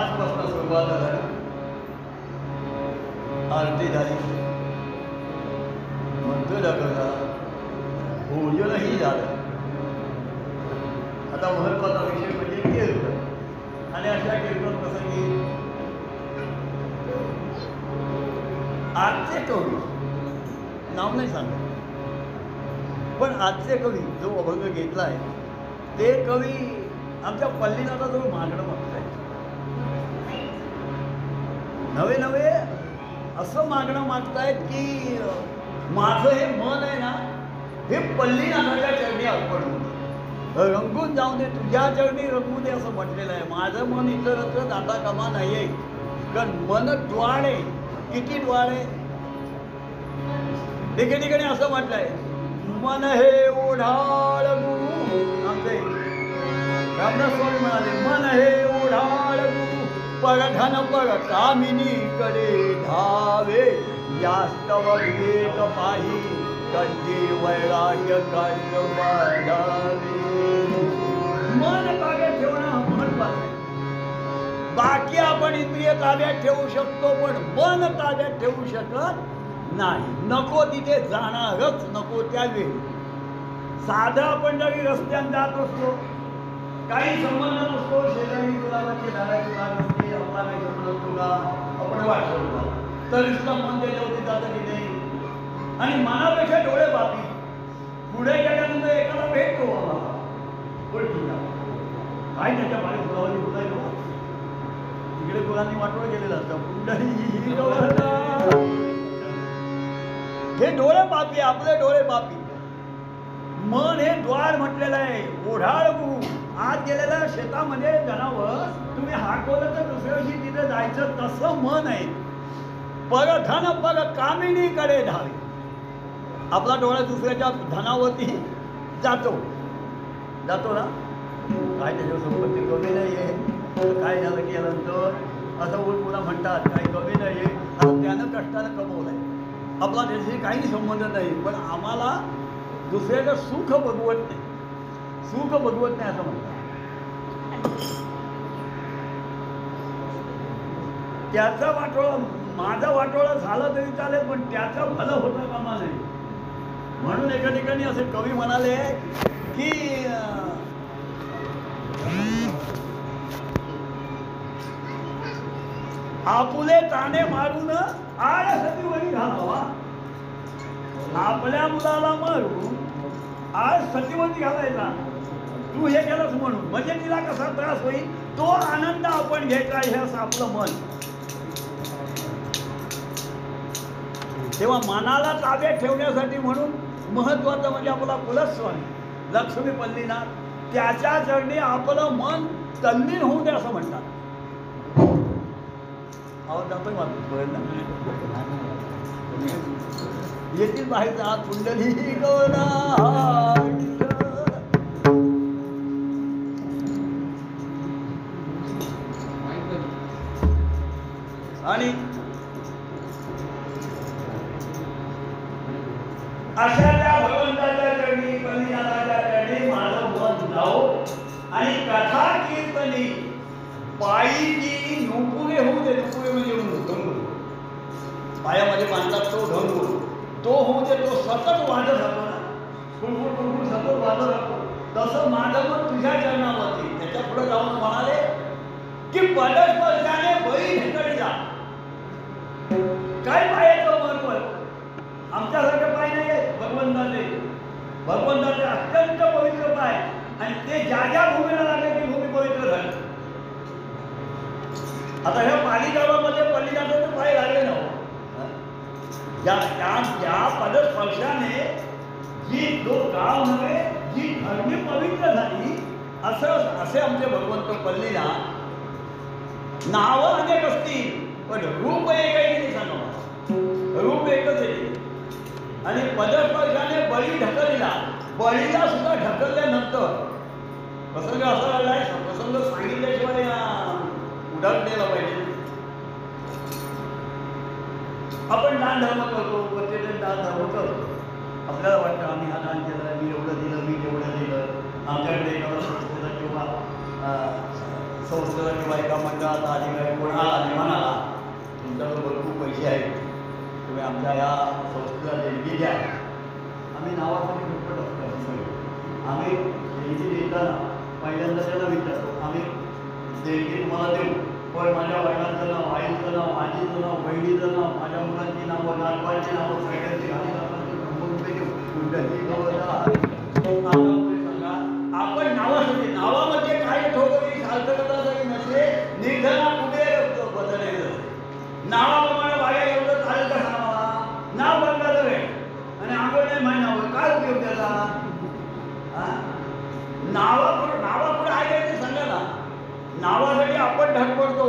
आजपासून सुरुवात झाली, आरती झाली, मंत्र दाखवला, भोजनही झालं. आता महत्त्वाचा विषय म्हणजे कीर्तन. आणि अशा कीर्तन प्रसंगी आजचे कवी, नाव नाही सांगत, पण आजचे कवी जो अभंग घेतला आहे ते कवी आमच्या पल्लीनाचा जो मागणं मागताय, नवे नवे असं मागणं मागतायत की माझं हे मन आहे ना, हे पल्लीनाथाच्या चरणी अर्पण होतं, रंगून जाऊ दे, तुझ्या चरणी रंगू दे असं म्हटलेलं आहे. माझं मन इतरत्र जाता कामा नाही आहे, कारण मन द्वार आहे. किती द्वार आहे? एके ठिकाणी असं म्हटलंय, मन हे ओढाळगू. आमचे रामदास स्वामी म्हणाले, मन हे ओढाळगू परधन पर कामिनी कडे धावे, यास्तव विवेक पाही कंठी वैराग्य कार्य वाढावे. मन ताब्यात ठेवणं महत्वाचं आहे. बाकी आपण इंद्रिय ताब्यात ठेवू शकतो, पण मन ताब्यात ठेवू शकत नाही. नको तिथे जाणारच नको त्यावेळी. साधं आपण जरी रस्त्यात जात असतो, काही संबंध नसतो, शेजारी गुलाबाची झाडाची बाग असते, आपला काही संबंध असतो का, आपण वाटतो तरी सुद्धा मन त्याच्यावरती जातं की नाही. आणि मनापेक्षा डोळे बापी. पुढे गेल्यानंतर एखादा भेटतो, बाबा ओळखीला काय त्याच्या बाहेर गुलाबाची फुलं आहे बघा, तिकडे गुलांनी वाटवं गेलेलं असतं. पुंडली हे डोळे बापी, आपले डोळे बापी. मन हे द्वार म्हटलेलं आहे. ओढाळगू, आत गेलेल्या शेतामध्ये जनावर तुम्ही हाकवलं तर दुसऱ्या दिवशी तिथे जायचं, तसं मन आहे. परधन पर कामिनीकडे धावे. आपला डोळा दुसऱ्याच्या धनावरती जातो ना, काय त्याच्यावर संपत्ती कमी नाही आहे, काय झालं केल्यानंतर असं पुन्हा म्हणतात काही कमी नाही आहे, आता त्यानं कष्टानं कमवलं आहे, आपला त्याच्याशी काही संबंध नाही. पण आम्हाला दुसऱ्याचं सुख बघवत नाही, सुख बघवत नाही असं म्हणतात. त्याचा वाटोळा, माझा वाटोळा झाला तरी चालेल, पण त्याचं भलं होतं कामा नाही. म्हणून एका ठिकाणी असे कवी म्हणाले की आपुले ताने मारून आळ सतीवरी घालावा. आपल्या मुलाला मारून आळ सतीवरी घालायचा, तू हे केलंस म्हणून, म्हणजे तिला कसा त्रास होईल तो आनंद आपण घ्यायचा, हे असं आपलं मन. तेव्हा मनाला ताब्यात ठेवण्यासाठी म्हणून महत्वाचं म्हणजे आपला कुलस्वामी लक्ष्मी पल्लीनाथ, त्याच्या चरणी आपलं मन तल्लीन होऊ दे असं म्हणतात. आवाज जातोय येथील बाहेर जा कुंडली गौरा. आणि अशा त्या भगवंताच्या चरणी, पल्लीनाथाच्या चरणी माझं मन जाओ. आणि कथा कीर्तनी पायी जी नुपुरे होऊ दे, नुपुरे म्हणजे घंगूर, पायामध्ये बांधतात तो घंगूर, तो होऊ दे, तो सतत वाजत राहतो ना, फुलफुल फुलफुल सतत वाजत राहतो. तसं माझं मन तुझ्या चरणावरती. त्याच्या पुढे जाऊन म्हणाले की पदस्पर्शाने बळी ढेकळी जा. काय पायाचं महत्व, आमच्यासारखे पाय नाही आहेत भगवंताचे. भगवंताचे अत्यंत पवित्र पाय, आणि ते ज्या ज्या भूमीला लागले ती भूमी पवित्र झाली. आता ह्या पाली गावामध्ये पल्लीनाथाचे पाय लागले ना, ज्या पदस्पर्शाने जी जो गाव नव्हे, जी धर्मी पवित्र झाली, असं असे आमचे भगवंत पल्लीनाथ. नावं अनेक असतील पण रूप एक आहे की नाही सांगा, रूप एकच आहे. आणि पदस्पर्शाने बळी ढकलला, बळीला सुद्धा ढकलल्यानंतर प्रसंग असा झालाय, प्रसंग सांगितल्याशिवाय उदाहरण पाहिजे. आपण दान धर्म करतो, प्रत्येक दान धर्म करतो. आपल्याला वाटतं आम्ही हा दान केलं, मी एवढं दिलं, मी तेवढं दिलं, आमच्याकडे एखादा संस्थेला किंवा संस्थेला किंवा एका मंडळाचा अधिकारी कोणाला आणि म्हणाला तुमच्याकडे भरपूर पैसे आहेत, तुम्ही आमच्या या संस्थेला देणगी द्या. आम्ही नावासाठी खटपट असतो. आम्ही देणगी देताना पहिल्यांदा त्याला विचारतो, आम्ही देणगी तुम्हाला देऊ, पण माझ्या वडिलांचं नाव, आईचं नाव, आजीचं नाव, बहिणीचं नाव, माझ्या मुलांची नावं, नातवांची नावं, सगळ्यांची घाली जाताना 100 रुपये देऊ. तुमच्याची सांगा आपण नावासाठी, नावामध्ये काय ठोकरी सार्थकतासाठी नसले, निर्धना कुबेर बदले नावाप्रमाणे वाया एवढं चालेल का नावा? नाव बंगाल आहे आणि आंघोळ नाही माय नाव, काय उपयोग त्याला? नावापुढे आहे ते सांगा ना. नावासाठी आपण धडपडतो,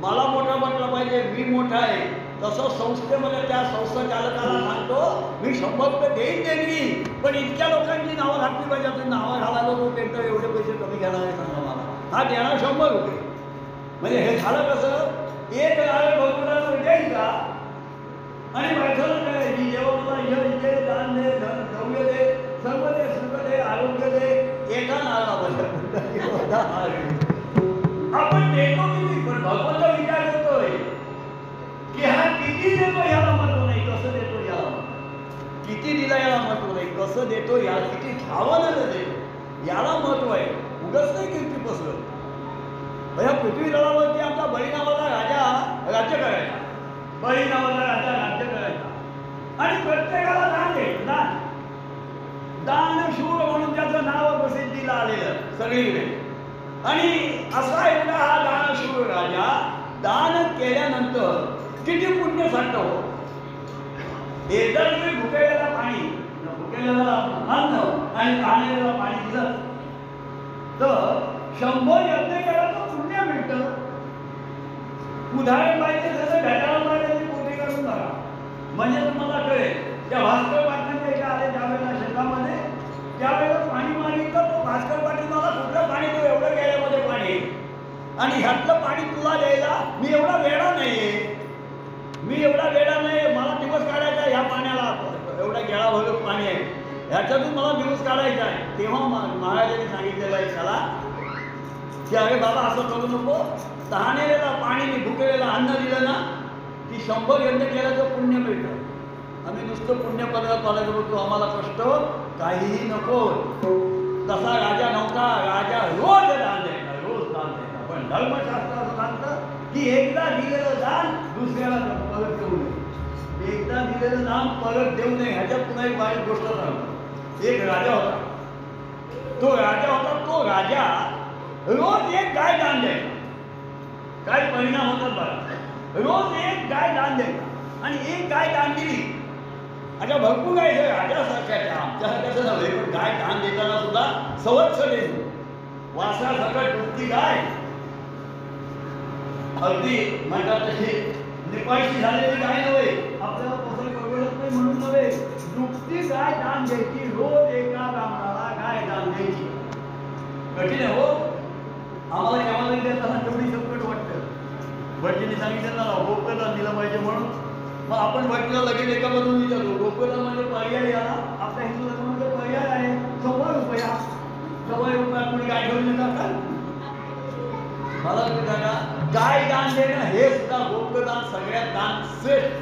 मला मोठा म्हटलं पाहिजे, मी मोठा आहे. तसं संस्थेमध्ये त्या संस्था चालकाला सांगतो मी 100 रुपये देईन देणगी, पण इतक्या लोकांची नावं घातली पाहिजे. तुम्ही नावं घालायला तो त्यांचं एवढे पैसे कमी घ्यायला नाही सांगा मला. हा देणार 100 रुपये. म्हणजे हे झालं कसं, एक नावे भगवंताला देईल का आणि बैठलं काय की जेव्हा मला यश दे, दान दे, धन द्रव्य दे, सर्व दे, सुख दे, आरोग्य दे, एका नावाला आपण देतो किती, पण भगवंत विचार करतोय की हा किती देतो याला महत्व नाही, कसं देतो याला महत्व. किती दिला याला महत्व नाही, कसं देतो याला, किती घ्यावं नाही देतो याला महत्व आहे. उगाच नाही कीर्ती पसरत. या पृथ्वी तलावरती आमचा बळी नावाचा राजा राज्य करायचा. बळी नावाचा राजा राज्य करायचा आणि प्रत्येकाला दान द्यायचं. दान दानशूर म्हणून त्याचं नाव प्रसिद्धीला आलेलं सगळीकडे. आणि असा एवढा हा दानशूर राजा दान केल्यानंतर किती पुण्य साठव. एकदा तुम्ही भुकेलेला पाणी, भुकेलेला अन्न आणि पाण्याला पाणी दिलं तर 100 यज्ञ केल्याचं पुण्य मिळतं. उदाहरण पाहिजे जसं भेटायला पाहिजे पोटी करून बघा, म्हणजे तुम्हाला कळेल. त्या भास्कर पाटलांच्या एका आले त्यावेळेला शेतामध्ये, त्यावेळेला पाणी मागितलं तो भास्कर पाटील मला कुठलं पाणी, तो एवढं गेल्यामध्ये पाणी आणि ह्यातलं पाणी तुला द्यायला मी एवढा वेळा नाहीये, मी एवढा वेळा नाही, मला दिवस काढायचा ह्या पाण्याला, एवढा गेळाभर पाणी आहे, ह्याच्यातून मला दिवस काढायचा आहे. तेव्हा महाराजांनी सांगितलेलं आहे त्याला की अरे बाबा असं करू नको, तहानेला पाणी भुकेलेलं अन्न दिलं ना की 100 यज्ञ केल्याचं पुण्य मिळतं. आम्ही नुसतं पुण्य पदार्थ पालायचं होतो, आम्हाला कष्ट काहीही नको. तसा राजा नव्हता. राजा रोज दान द्यायचा, रोज दान द्यायचा. पण धर्मशास्त्र असं सांगतं की एकदा दिलेलं दान दुसऱ्याला परत देऊ नये. एकदा दिलेलं दान परत देऊ नये. ह्याच्यात पुन्हा एक वाईट गोष्ट सांगतो. एक राजा होता. तो राजा रोज एक गाय दान द्यायचा. काय परिणाम होतात बघा. रोज एक गाय दान द्यायचा आणि एक गाय दान दिली. आता भरपूर गाय राजासारख्या आमच्यासारख्याच नव्हे, पण गाय दान देताना सुद्धा संवत्सर देतो. वासरा सकट दुसरी गाय अगदी म्हणतात तशी निपाळीची झालेली गाय नव्हे, आपल्याला पसंत परवडत नाही म्हणून नव्हे, दुसरी गाय दान द्यायची. रोज एका ब्राह्मणाला गाय दान द्यायची. कठीण आहे हो. आम्हाला केव्हा देताना तेवढी संकट वाटतं. भटजीने सांगितलं ना गोपदान दिलं पाहिजे म्हणून, मग आपण भटजीला लगेच एका बाजून विचारतो गोपदान म्हणजे पर्याय याला. आपल्या हिंदू धर्मामध्ये पर्याय आहे 100 रुपया. 100 रुपयात कोणी गाय घेऊन येतात का? मला तुम्ही सांगा, गाय दान देणं हे सुद्धा गोपदान सगळ्यात दान श्रेष्ठ.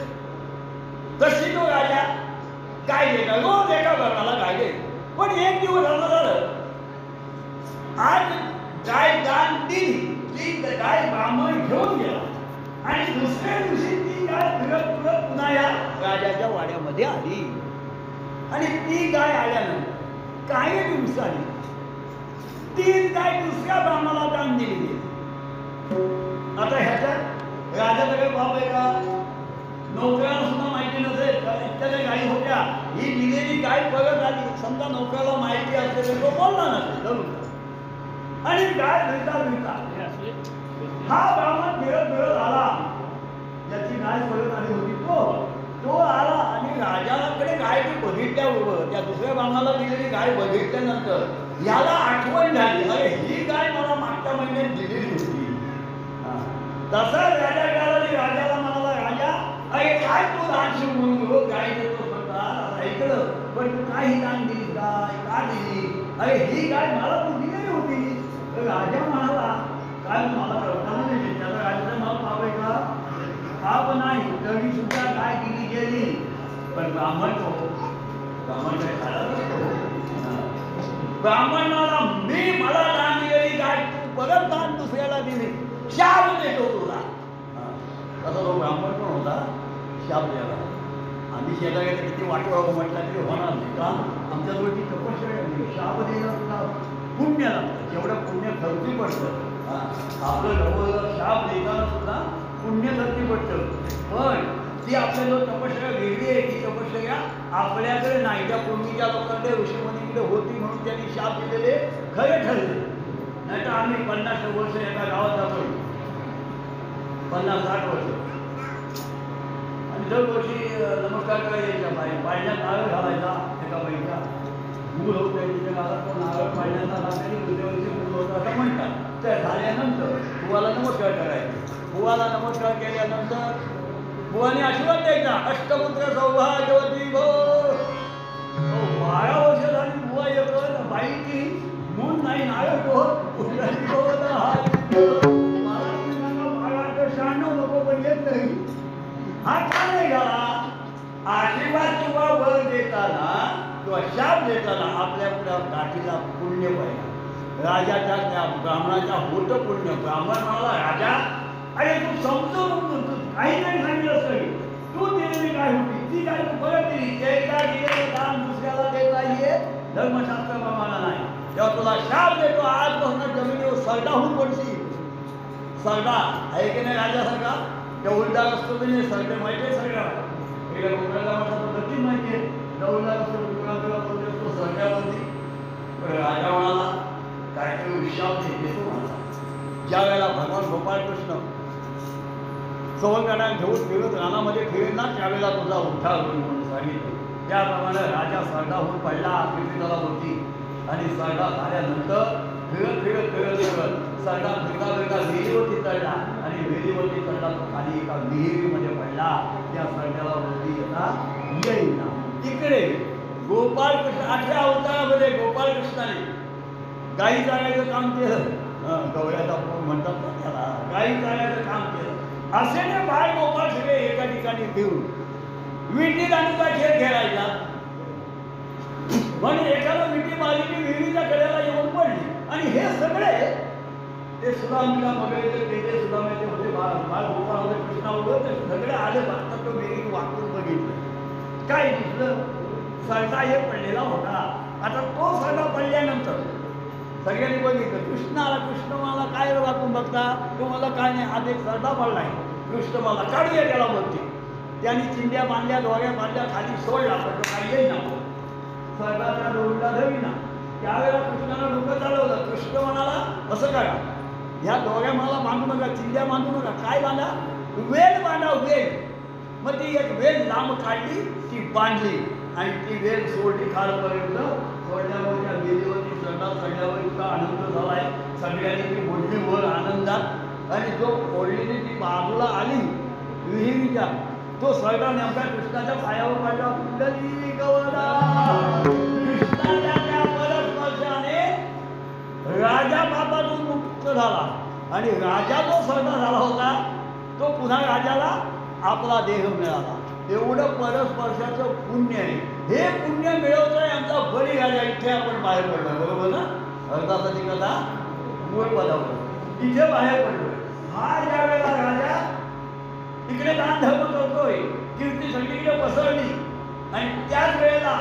तशी तो राजा गाय देता, रोज एका ब्राह्मणाला गाय दे. पण एक दिवस असं झालं, आज गाय दान दिली, ती गाय ब्राह्मण घेऊन गेला आणि दुसऱ्या दिवशी ती गाय फिरत फिरत पुन्हा या राजाच्या वाड्यामध्ये आली. आणि ती गाय आल्यानंतर काही दिवसांनी तीच गाय दुसऱ्या ब्राह्मणाला दान दिली गेली. आता ह्याच्यात राजाचा काही बाप आहे का? नोकऱ्याला सुद्धा माहिती नसेल, इत्यादी गायी होत्या. ही दिलेली गाय परत आली. समजा नोकऱ्याला माहिती असते तर तो बोलला नसेल जरूर. आणि गाय मिळता हा ब्राह्मण फिरत आला. ज्याची गाय परत आली होती तो आला आणि राजाकडे गाय ती बघितल्याबरोबर त्या दुसऱ्या ब्राह्मणाला दिलेली गाय बघितल्यानंतर याला आठवण झाली, अरे ही गाय मला मागच्या महिन्यात दिलेली होती. तसाच राजा राजाला म्हणाला, राजा अरे काय तू दान शिवून गाय देतो म्हणतात ऐकलं, पण तू काय ही दान दिली गाय का दिली? अरे ही गाय मला तू दिलेली होती. राजा म्हणाला, काय मला कळताना नाही त्याला राजाचा माल पाव आहे का? पाप नाही तरी सुद्धा काय केली गेली. पण ब्राह्मण तो ब्राह्मण काय खाला ब्राह्मणाला मला दान दिलेली काय तू परत दान दुसऱ्याला दिली शाप देतो तुला. आता तो ब्राह्मण पण होता शाप द्यायला. आम्ही शेजारी किती वाटोळा म्हटला तरी होणार नाही का आमच्याजवळ ती तपश्चर्या नाही. शाप द्यायला तुला पुण्य लागतं जेवढं पुण्य खर्ची पडतं. आपलं नवं शाप देताना सुद्धा पुण्य खर्ची पडतं. पण ती आपल्याजवळ तपश्चर्या वेगळी आहे. ती तपश्चर्या आपल्याकडे नाही. त्या पूर्वीच्या लोकांकडे ऋषीमुनीकडे होती म्हणून त्यांनी शाप दिलेले खरे ठरले. नाही तर आम्ही 50 वर्ष एका गावात जातो 50-60 वर्ष आणि दरवर्षी नमस्कार करायच्या पाळण्यात नारळ घालायचा एका बाईचा मूल होत आहे तिच्या गावात तो नारळ पाळण्याचा लागली दुसऱ्या वर्षी मूल होतं असं म्हणतात. तर झाल्यानंतर बुवाला नमस्कार करायचे. बुवाला नमस्कार केल्यानंतर बुवाने आशीर्वाद द्यायचा अष्टपुत्र सौभाग्यवती भो. 12 वर्ष झाली बुवा येतो बाईची मूल नाही नारळ नको पण येत नाही. हा का नाही झाला? आशीर्वाद किंवा वर देताना किंवा शाप देताना आपल्या गाठीला पुण्य पाहिजे. राजाच्या त्या ब्राह्मणाच्या होतं पुण्य. ब्राह्मण म्हणाला राजा अरे तू समजून काही नाही सांगितलं तरी तू दिलेली काय होती ती काय तू परत दिली. एकदा दिलेलं दान दुसऱ्याला देता ये धर्मशास्त्र प्रमाणे नाही. तेव्हा तुला शाप देतो आजपासून जमिनीवर सरडा होऊन पडशील. सरडा आहे की नाही राजासारखा डौलदार असतो की नाही सरडे माहिती आहे सगळ्या एकदा कोकणाला म्हणतात नक्की माहिती आहे डौलदार असतो बोलते असतो सरड्यावरती. राजा म्हणाला काय तरी शाप देतो म्हणाला. ज्या वेळेला भगवान गोपाळकृष्ण सवंगणा घेऊन फिरत रानामध्ये फिरेल ना त्यावेळेला तुझा उद्धार होईल म्हणून सांगितलं. त्याप्रमाणे राजा सरडा होऊन पडला पृथ्वीला होती आणि सरडा झाल्यानंतर फिरत फिरत फिरत फिरत सरडा फिरता विहिरीवरती चढला आणि विहिरीवरती चढला तो खाली एका विहिरीमध्ये पडला. त्या सरड्याला वरती येता येईना. इकडे गोपाळकृष्ण 8व्या अवतारामध्ये गोपाळकृष्णाने गाई चारायचं काम केलं. गवळ्याचा म्हणतात ना त्याला गाई चारायचं काम केलं. असे ने बाळ गोपाळ सगळे एका ठिकाणी घेऊन विटी दांडूचा खेळ खेळायचा. म्हणून एखादा विटी मारली की विहिरीच्या कड्याला येऊन पडली. आणि हे सगळे ते सुदामीला बघायचे ते सुदामाचे होते बाळ गोपाळ होते कृष्णा वगैरे ते सगळे आले बघतात तो विहिरीत वाकून बघितलं. काय दिसलं सरडा हे पडलेला होता. आता तो सरडा पडल्यानंतर सगळ्यांनी बघितलं कृष्ण आला. कृष्ण मला काय वाकून बघता तो मला काय नाही आज एक सरडा पडला आहे. कृष्ण मला काढूया त्याला वरती. त्यांनी चिंध्या बांधल्या दोऱ्या बांधल्या खाली सोडला पण तो काही येईना. सरदारच्या डोरीला धरीना. त्यावेळेला कृष्णाला डोकं चालवलं. कृष्ण म्हणाला असं करा ह्या दोऱ्या मला बांधू नका चिंध्या बांधू नका काय बांधा वेल बांधा वेल. मग ती एक वेल लांब काढली ती बांधली आणि ती वेल सोडली खालपर्यंत. सोडल्यावर त्या वेलीवरती चढल्यावर इतका आनंद झालाय सगळ्यांनी ती ओढली वर आनंदात. आणि जो ओढलीने ती बाजूला आली विहिरीच्या तो सरडा नेमका कृष्णाच्या पायावर पडला. कुंडली गवळा कृष्णाच्या त्या परस्पर्शाने राजा पापातून मुक्त झाला. आणि राजा जो सरडा झाला होता तो पुन्हा राजाला आपला देह मिळाला. एवढं परस्पर्शाचं पुण्य आहे. हे पुण्य मिळवतोय आमचा बळी राजा. इथे आपण बाहेर पडलो बरोबर ना. अर्थासाठी कथा मूळ पदावर इथे बाहेर पडलो. हा ज्या वेळेला राजा इकडे दान धर्म करतोय कीर्ती सगळीकडे पसरली आणि त्याच वेळेला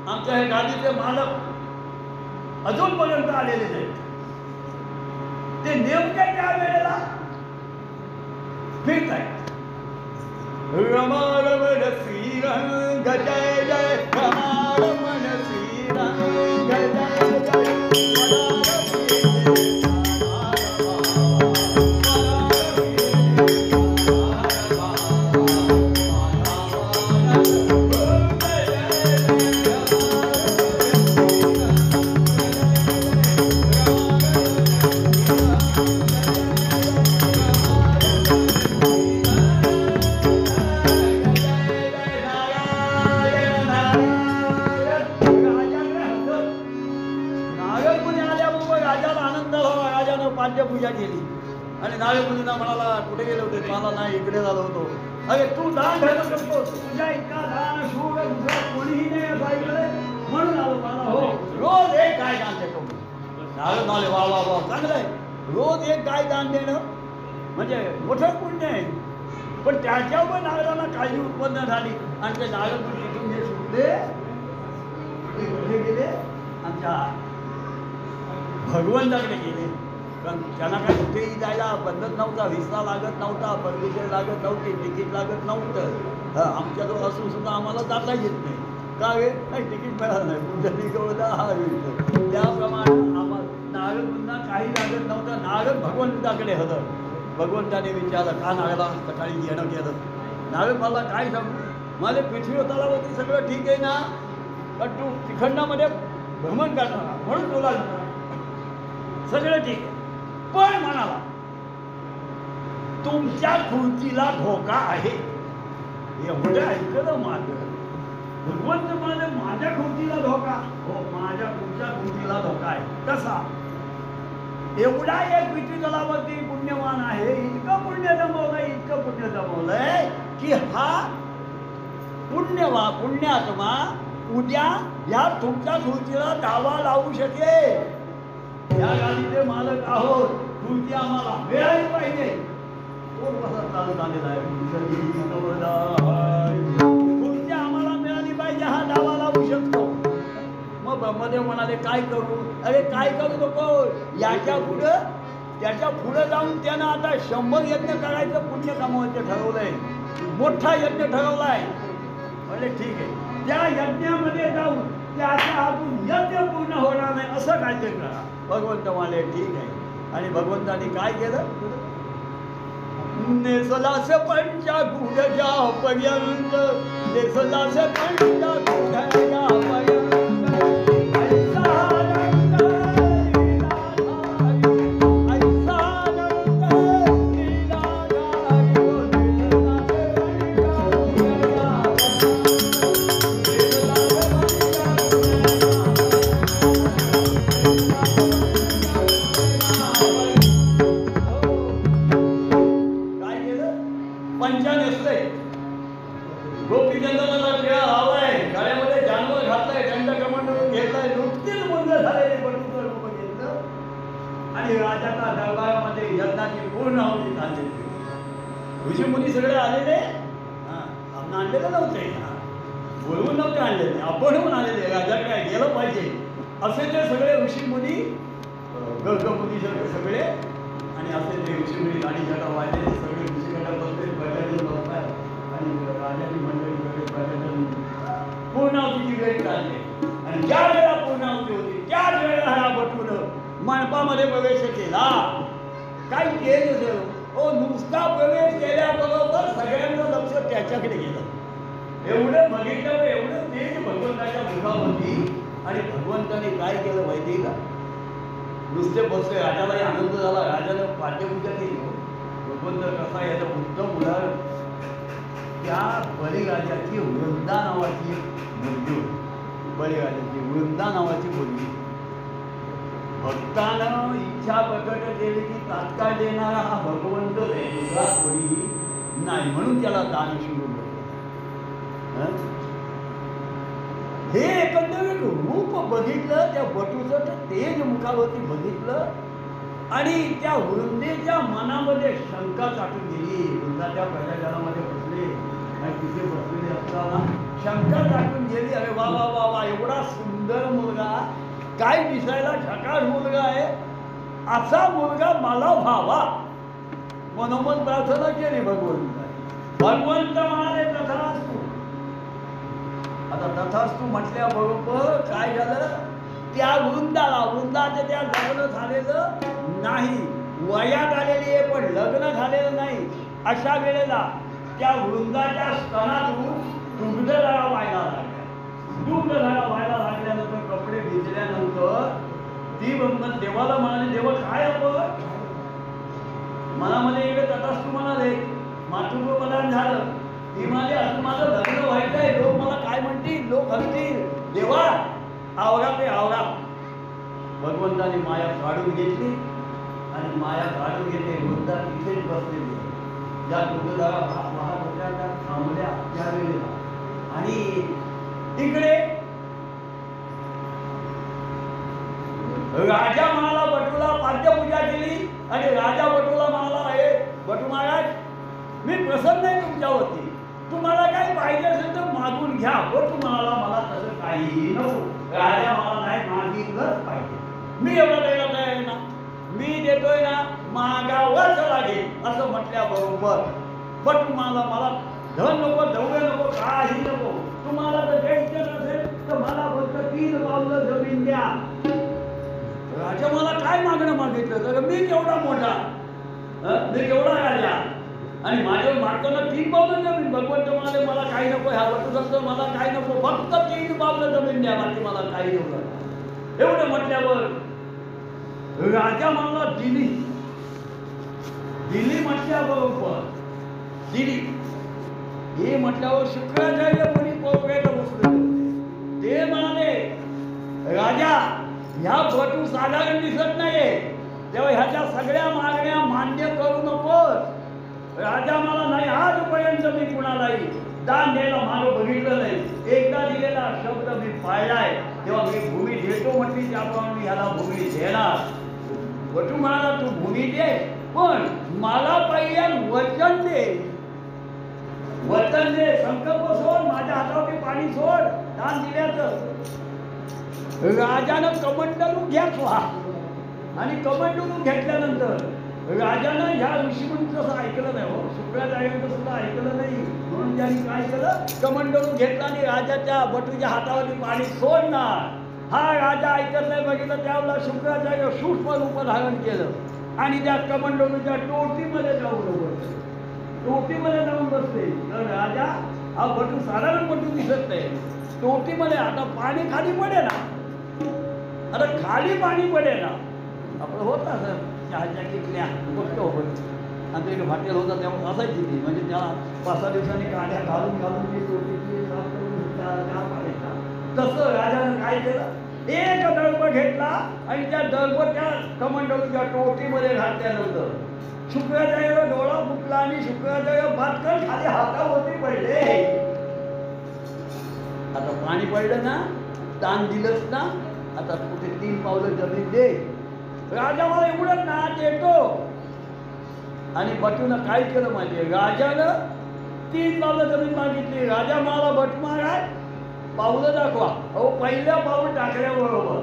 आमच्या हे गादीचे मालक अजूनपर्यंत आलेले आहेत. ते नेमक्या त्या वेळेला फिरत आहेत. रमारमण श्रीरंग जय जय रमारमण श्रीरंग जय जय मुलींना म्हणाला कुठे गेले होते, मला नाही इकडे झालो होतो. अरे तू दान धर्म करतो, तुझ्या इतका दान शूर दुसरा कोणीही नाही असं ऐकलंय म्हणून आलो मला. हो रोज एक गाय दान देतो. नारद म्हणाले वा वा वा चांगलं आहे, रोज एक गाय दान देणं म्हणजे मोठं पुण्य आहे. पण त्याच्यावर नारदांना काळजी उत्पन्न झाली आणि ते नारद तिथून जे सुटले ते कुठे गेले, आमच्या भगवंताकडे गेले. कारण त्यांना काय कुठेही जायला बंधन नव्हता, व्हिसा लागत नव्हता, परमिशन लागत नव्हती, तिकीट लागत नव्हतं. आमच्याजवळ असून सुद्धा आम्हाला जाता येत नाही. का वे नाही तिकीट मिळालं नाही, कुठे गवला हा येतो. त्याप्रमाणे आम्हाला नारदांना काही लागत नव्हतं. नारद भगवंताकडे हजर. भगवंताने विचारलं का नारदा सकाळी येणं केलं. नारद मला काय सांगू, मला पृथ्वी तलावरती सगळं ठीक आहे ना, पण तू तिखंडामध्ये भ्रमण करणार म्हणून तुला सगळं ठीक आहे. पण म्हणाला तुमच्या खुर्चीला धोका आहे. एवढं ऐकलं माझं. भगवंत म्हणाले माझ्या खुर्चीला धोका. हो माझ्या तुमच्या खुर्चीला धोका आहे. कसा? एवढा एक पृथ्वी तलावरती पुण्यवान आहे, इतकं पुण्य जमवलंय की हा पुण्यात्मा उद्या या तुमच्या खुर्चीला दावा लावू शकेल. या गाडीचे मालक आहोत, खुर्ची आम्हाला मिळाली पाहिजे. कोण कसा चालत आलेला आहे, खुर्ची आम्हाला मिळाली पाहिजे हा दावा लावू शकतो. मग ब्रह्मदेव म्हणाले काय करू. अरे काय करू नको, त्याच्या पुढं जाऊन त्यानं आता 100 यज्ञ करायचं पुण्य कमवायचं ठरवलंय. मोठा यज्ञ ठरवलाय. म्हणजे ठीक आहे, त्या यज्ञामध्ये जाऊन त्याच्या हातून यज्ञ पूर्ण होणार नाही असं काहीतरी करा. भगवंत म्हणाले ठीक आहे. आणि भगवंतानी काय केलं, नेसलास पंचा गुढ्या पर्यंत, नेसलास पंचा गुढ्या पर्यंत, राजाच्या दरबारामध्ये यज्ञाची पूर्ण आहुती झाली. ऋषी मुनी सगळे आलेले, आपण आणलेलं नव्हते, बोलवून नव्हते आणलेले, आपणहून आलेले. राजाकडे गेलं पाहिजे असे ते सगळे ऋषी मुनी, गर्गमुनी सगळे. आणि असे ते ऋषी मुनी गाडी जगा वाजले, सगळे ऋषी गटात बसले, पर्यटन बसतात आणि राजाची मंडळी सगळे पर्यटन पूर्ण आहुतीची वेळ काढली. आणि ज्या वेळेला पूर्ण आहुती होती त्याच वेळेला हा बटून मंडपामध्ये प्रवेश केला. काय केलं हो, नुसता प्रवेश केल्याबरोबर सगळ्यांचं लक्ष त्याच्याकडे गेलं. एवढं बघितलं, एवढं तेज भगवंताच्या मुखावरती. आणि भगवंताने काय केलं माहिती का, नुसते बसले. राजालाही आनंद झाला. राजानं पाठ्यपूजा केली. भगवंत कसा याचं उत्तम उदाहरण, त्या बळीराजाची वृंदा नावाची मुलगी होती. बळीराजाची वृंदा नावाची मुलगी. भक्तानं इच्छा प्रकट केली की तात्काळ देणारा हा भगवंत दुसरा कोणी नाही, म्हणून त्याला दान सुरू केलं. हे एकंदरीत रूप बघितलं त्या बटूचं, तर तेज मुखावरती बघितलं आणि त्या वृंदेच्या मनामध्ये शंका चाटून गेली. वृंदाच्या प्रजाजनामध्ये बसले आणि तिथे बसलेले असताना शंका चाटून गेली. अरे वा वा वा वा, एवढा सुंदर मुलगा, काय दिसायला झकास मुलगा आहे, असा मुलगा मला व्हावा. मनोमन प्रार्थना केली भगवंत. भगवंत म्हणाले तथास्तु. आता तथास्तु म्हटल्याबरोबर काय झालं, त्या वृंदाचे त्या लग्न झालेलं नाही, वयात आलेली आहे पण लग्न झालेलं नाही. अशा वेळेला त्या वृंदाच्या स्तनातून दुग्धधारा व्हायला लागल्या. दुग्धधारा व्हायला लागल्यानंतर कपडे भिजल्यानंतर ती ब्रह्मन देवाला म्हणाले, देवा काय आपण मनामध्ये इकडे तथास्तु म्हणाले, मातृत्वप्रधान झालं. ती म्हणाले असं माझं लग्न व्हायचं आहे, लोक मला काय म्हणतील, लोक हसतील, देवा आवरा ते आवरा. भगवंताने माया काढून घेतली आणि माया काढून घेते. वृद्धा तिथेच बसलेली आहे. ज्या दुर्गधारा वाहत होत्या त्या थांबल्या त्यावेळेला. आणि इकडे राजा म्हणाला बटूला पाद्यपूजा केली आणि राजा बटूला म्हणाला, हे बटू महाराज, मी प्रसन्न आहे तुमच्यावरती, तुम्हाला काही पाहिजे असेल तर मागून घ्या. बटू म्हणाला, मला तसं काहीही नको. राजा मला नाही, मागितलंच पाहिजे. मी एवढं द्यायला तयार आहे ना, मी देतोय ना, मागावंच लागेल असं म्हटल्याबरोबर बटू मला धन नको, दौड नको, काही नको. तुम्हाला जर द्यायचं नसेल तर मला फक्त 3 पावलं जमीन द्या. राजा मला काय मागणं मागितलं तर मी केवढा मोठा, मी केवढा राजा आणि माझ्यावर मागताना 3 पावलं जमीन. भगवंत म्हणाले मला काही नको. ह्या बटू सांगतो मला काही नको, फक्त 3 पावलं जमीन द्या, बाकी मला काही नको. एवढं म्हटल्यावर राजा मला दिली म्हटल्याबरोबर दिली. हे म्हटल्यावर शुक्राचार्य कोणी पोरगायला बसले होते. ते म्हणाले, राजा ह्या बटू साधारण दिसत नाहीये, तेव्हा ह्याच्या सगळ्या मागण्या मान्य करू नकोस. राजा मला नाही, आजपर्यंत मी कुणालाही दान द्यायला मागं बघितलं नाही. एकदा दिलेला शब्द मी पाळलाय, तेव्हा मी भूमी देतो म्हटली त्याप्रमाणे ह्याला भूमी देणार. बटू म्हणाला, तू भूमी दे, पण मला पहिल्या वचन दे. वचन दे, संकल्प सोड, माझ्या हातावरती पाणी सोड दान दिल्याचं. राजानं कमंडलू घेतला आणि कमंडलू घेतल्यानंतर राजानं ह्या ऋषीमुनीचं असं ऐकलं नाही. हो, शुक्राचार्यांचं सुद्धा ऐकलं नाही. म्हणून त्यांनी काय केलं, कमंडलू घेतला आणि राजाच्या बटूच्या हातावरती पाणी सोडणार. हा राजा ऐकत नाही. बघितलं त्यावेळेला शुक्राचार्य सूक्ष्म रूप धारण केलं आणि त्या कमंडलूच्या टोटीमध्ये जाऊन बसले. टोटीमध्ये जाऊन बसले तर राजा हा बटू साधारण बटू दिसत नाही. टोटीमध्ये आता पाणी खाली पडे ना, आता खाली पाणी पडे ना. आपलं होत ना सर चहाच्या किटल्या गोष्ट होत, आमच्या इकडे हॉटेल होतं तेव्हा असायची ती, म्हणजे त्याला 5-6 दिवसांनी काढ्या घालून ती टोटीची साफ करून चहा पाडायचा. तसं राजानं काय केलं, एक दळप घेतला आणि त्या दळप त्या कमंडलूच्या टोटीमध्ये घातल्यानंतर शुक्राचार्य डोळा फुटला आणि शुक्राचार्य बाटकन खाली हातावरती पडले. आता पाणी पडलं ना, दान दिलंच ना, आता कुठे 3 पावलं जमीन दे. राजा मला एवढं ना देतो. आणि बटूनं काय केलं माहितीये, राजानं 3 पावलं जमीन मागितली. राजा मला बट महाराज पावलं दाखवा. अहो, पहिल्या पाऊल टाकल्याबरोबर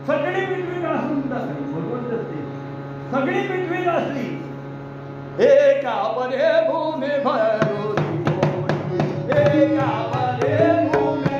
सगळी पृथ्वी घासून टाकली. भगवंत सगळी पृथ्वी घासली. एका बरे भूमी भरोरी मोरी, एका बरे भूमी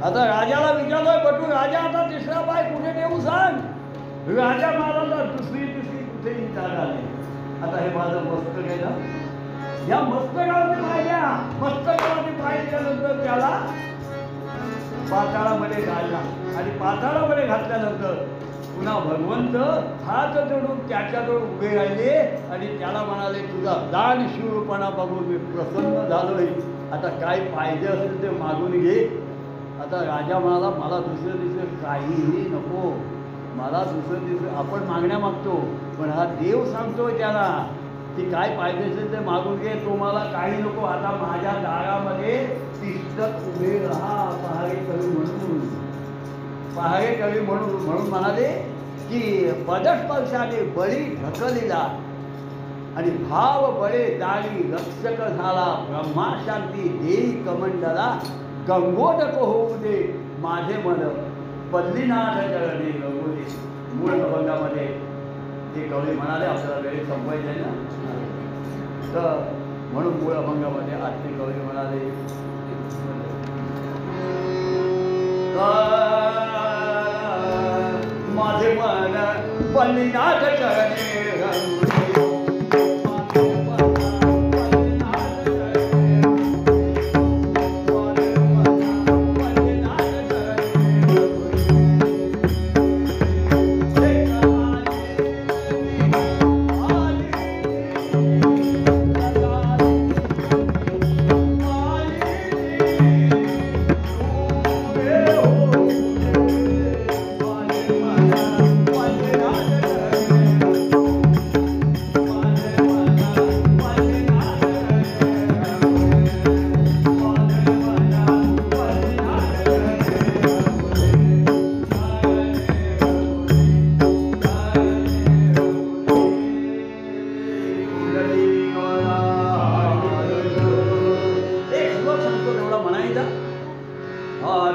आता राजाला विचारलोय बटू, राजा आता 3रा पाय कुठे ठेवू सांग. राजा महाराजला 2री 3री कुठेही जागा नाही. आता हे माझं मस्तक आहे ना, या मस्तकावरती पाय द्या. मस्तकावरती पाय दिल्यानंतर त्याला पाताळामध्ये घालला आणि पाताळामध्ये घातल्यानंतर पुन्हा भगवंत हात जोडून त्याच्याजवळ उभे राहिले आणि त्याला म्हणाले, तुझा दानशूरपणा बघून मी प्रसन्न झालोय. आता काय पाहिजे असेल ते मागून घे. आता राजा म्हणाला, मला दुसरं तिसरं काहीही नको, मला दुसरं तिसरं आपण मागण्या मागतो, पण हा देव सांगतोय त्याला ती काय पाहिजे असेल ते मागून घे. तुम्हाला काही नको. आता माझ्या दारामध्ये तिष्ठत उभे राहा पहारे कवी म्हणून. पहारे कवी म्हणून म्हणाले की पदस्पर्शाने बळी ढकलिला आणि भाव बळे दारी रक्षक झाला. ब्रह्मा शांती देई कमंडला गंगोदक होऊ दे माझे मन पल्लीनाथ चरणी रघु दे. मूळ अभंगामध्ये ते कवी म्हणाले. आपल्याला वेळेत संपवायचं आहे ना, तर म्हणून मूळ अभंगामध्ये आज ते कवी म्हणाले माझे मन पल्लीनाथ चरणी रघु दे.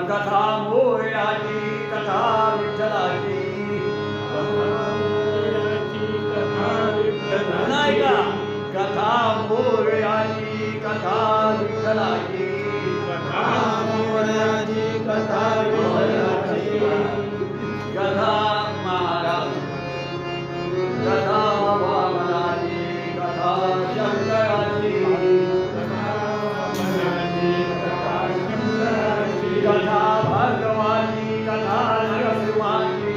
कथा मोरयाची कथा विठ्ठलाची नाही का. कथा मोरयाची कथा विठ्ठलाची कथा मोरयाची कथा विठ्ठलाची कथा महाराज कथा वामनाची कथा शंकराची कथा भगवानी कथा नरसिंहाची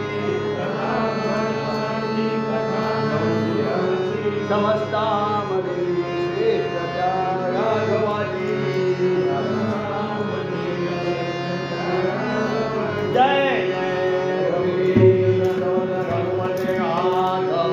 समस्तामध्ये श्रेष्ठ राघवाची जय जय रघुपते राघव.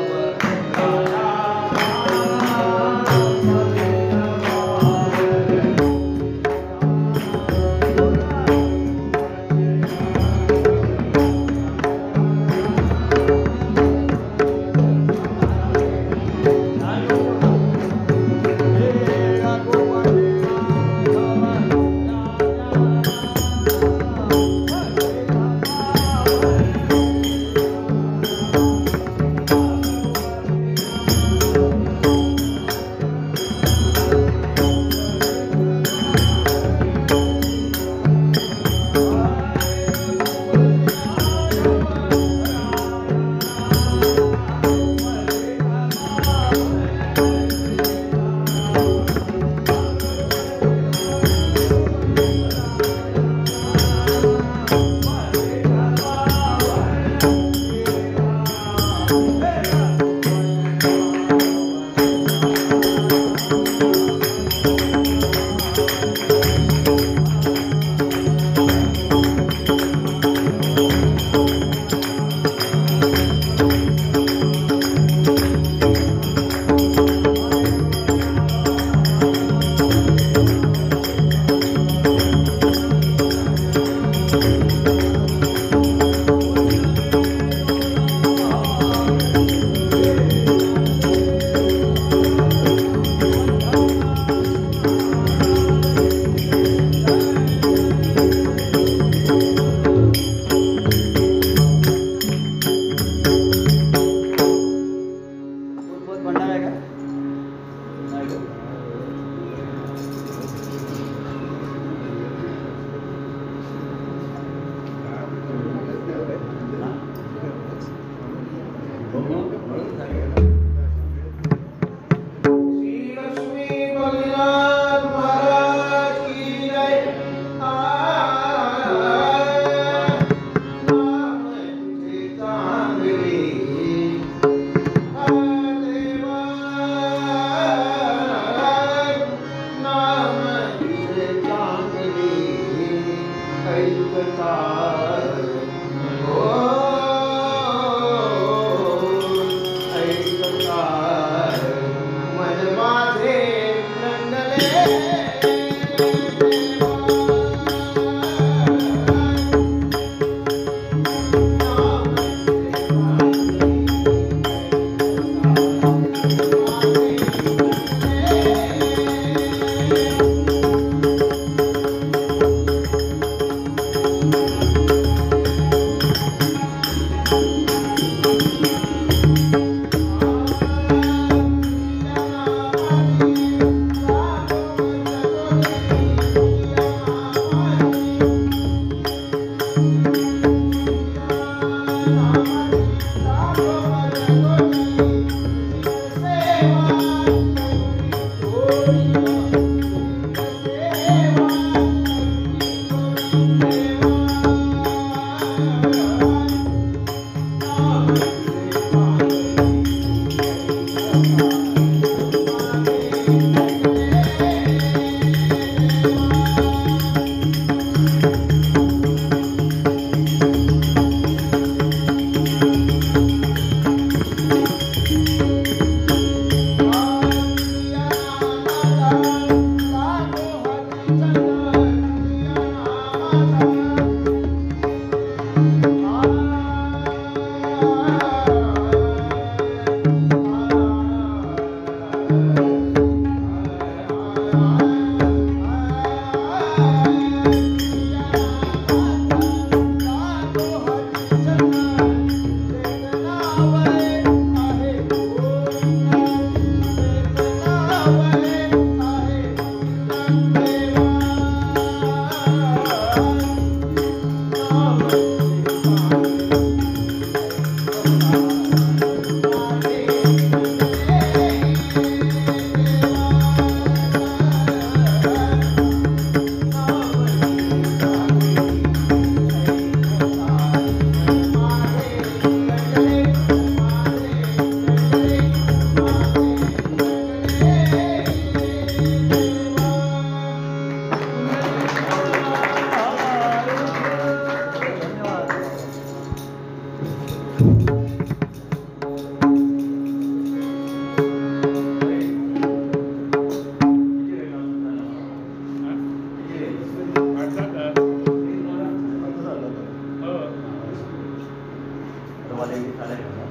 वाले साड्या घालतात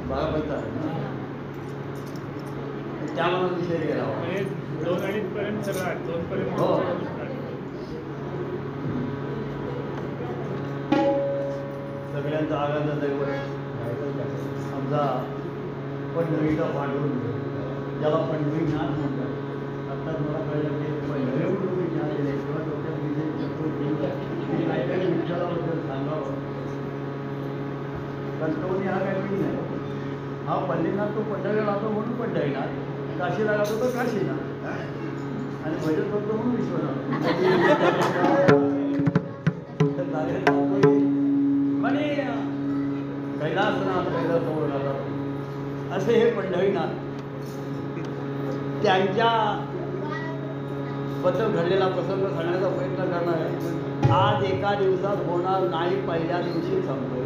बघा पडतात त्या मला विषय गेला 2-2.5 पर्यंत सगळं 2 पर्यंत हो सगळ्यांचा आगाचा दैवत आमचा पंढरीचा पांडुरंग ज्याला पंढरीनाथ म्हणतात. आता मला कळलं की पंढरीवरून झालेले किंवा डोक्यात काहीतरी विठ्ठलाबद्दल सांगावं. कंटवणी हा काही नाही. हा पल्लीनाथ तो पंढरीला राहतो म्हणून पंढरीनाथ, काशीला राहतो तर काशीनाथ आणि भजन करतो म्हणून विश्वनाथ. म्हणे कैलासनाथ कैलासवर राहतात असे हे पंढरीनाथ. त्यांच्या बद्दल घडलेला प्रसंग सांगण्याचा प्रयत्न करणार आहे. आज एका दिवसात होणार नाही, पहिल्या दिवशी संपतो.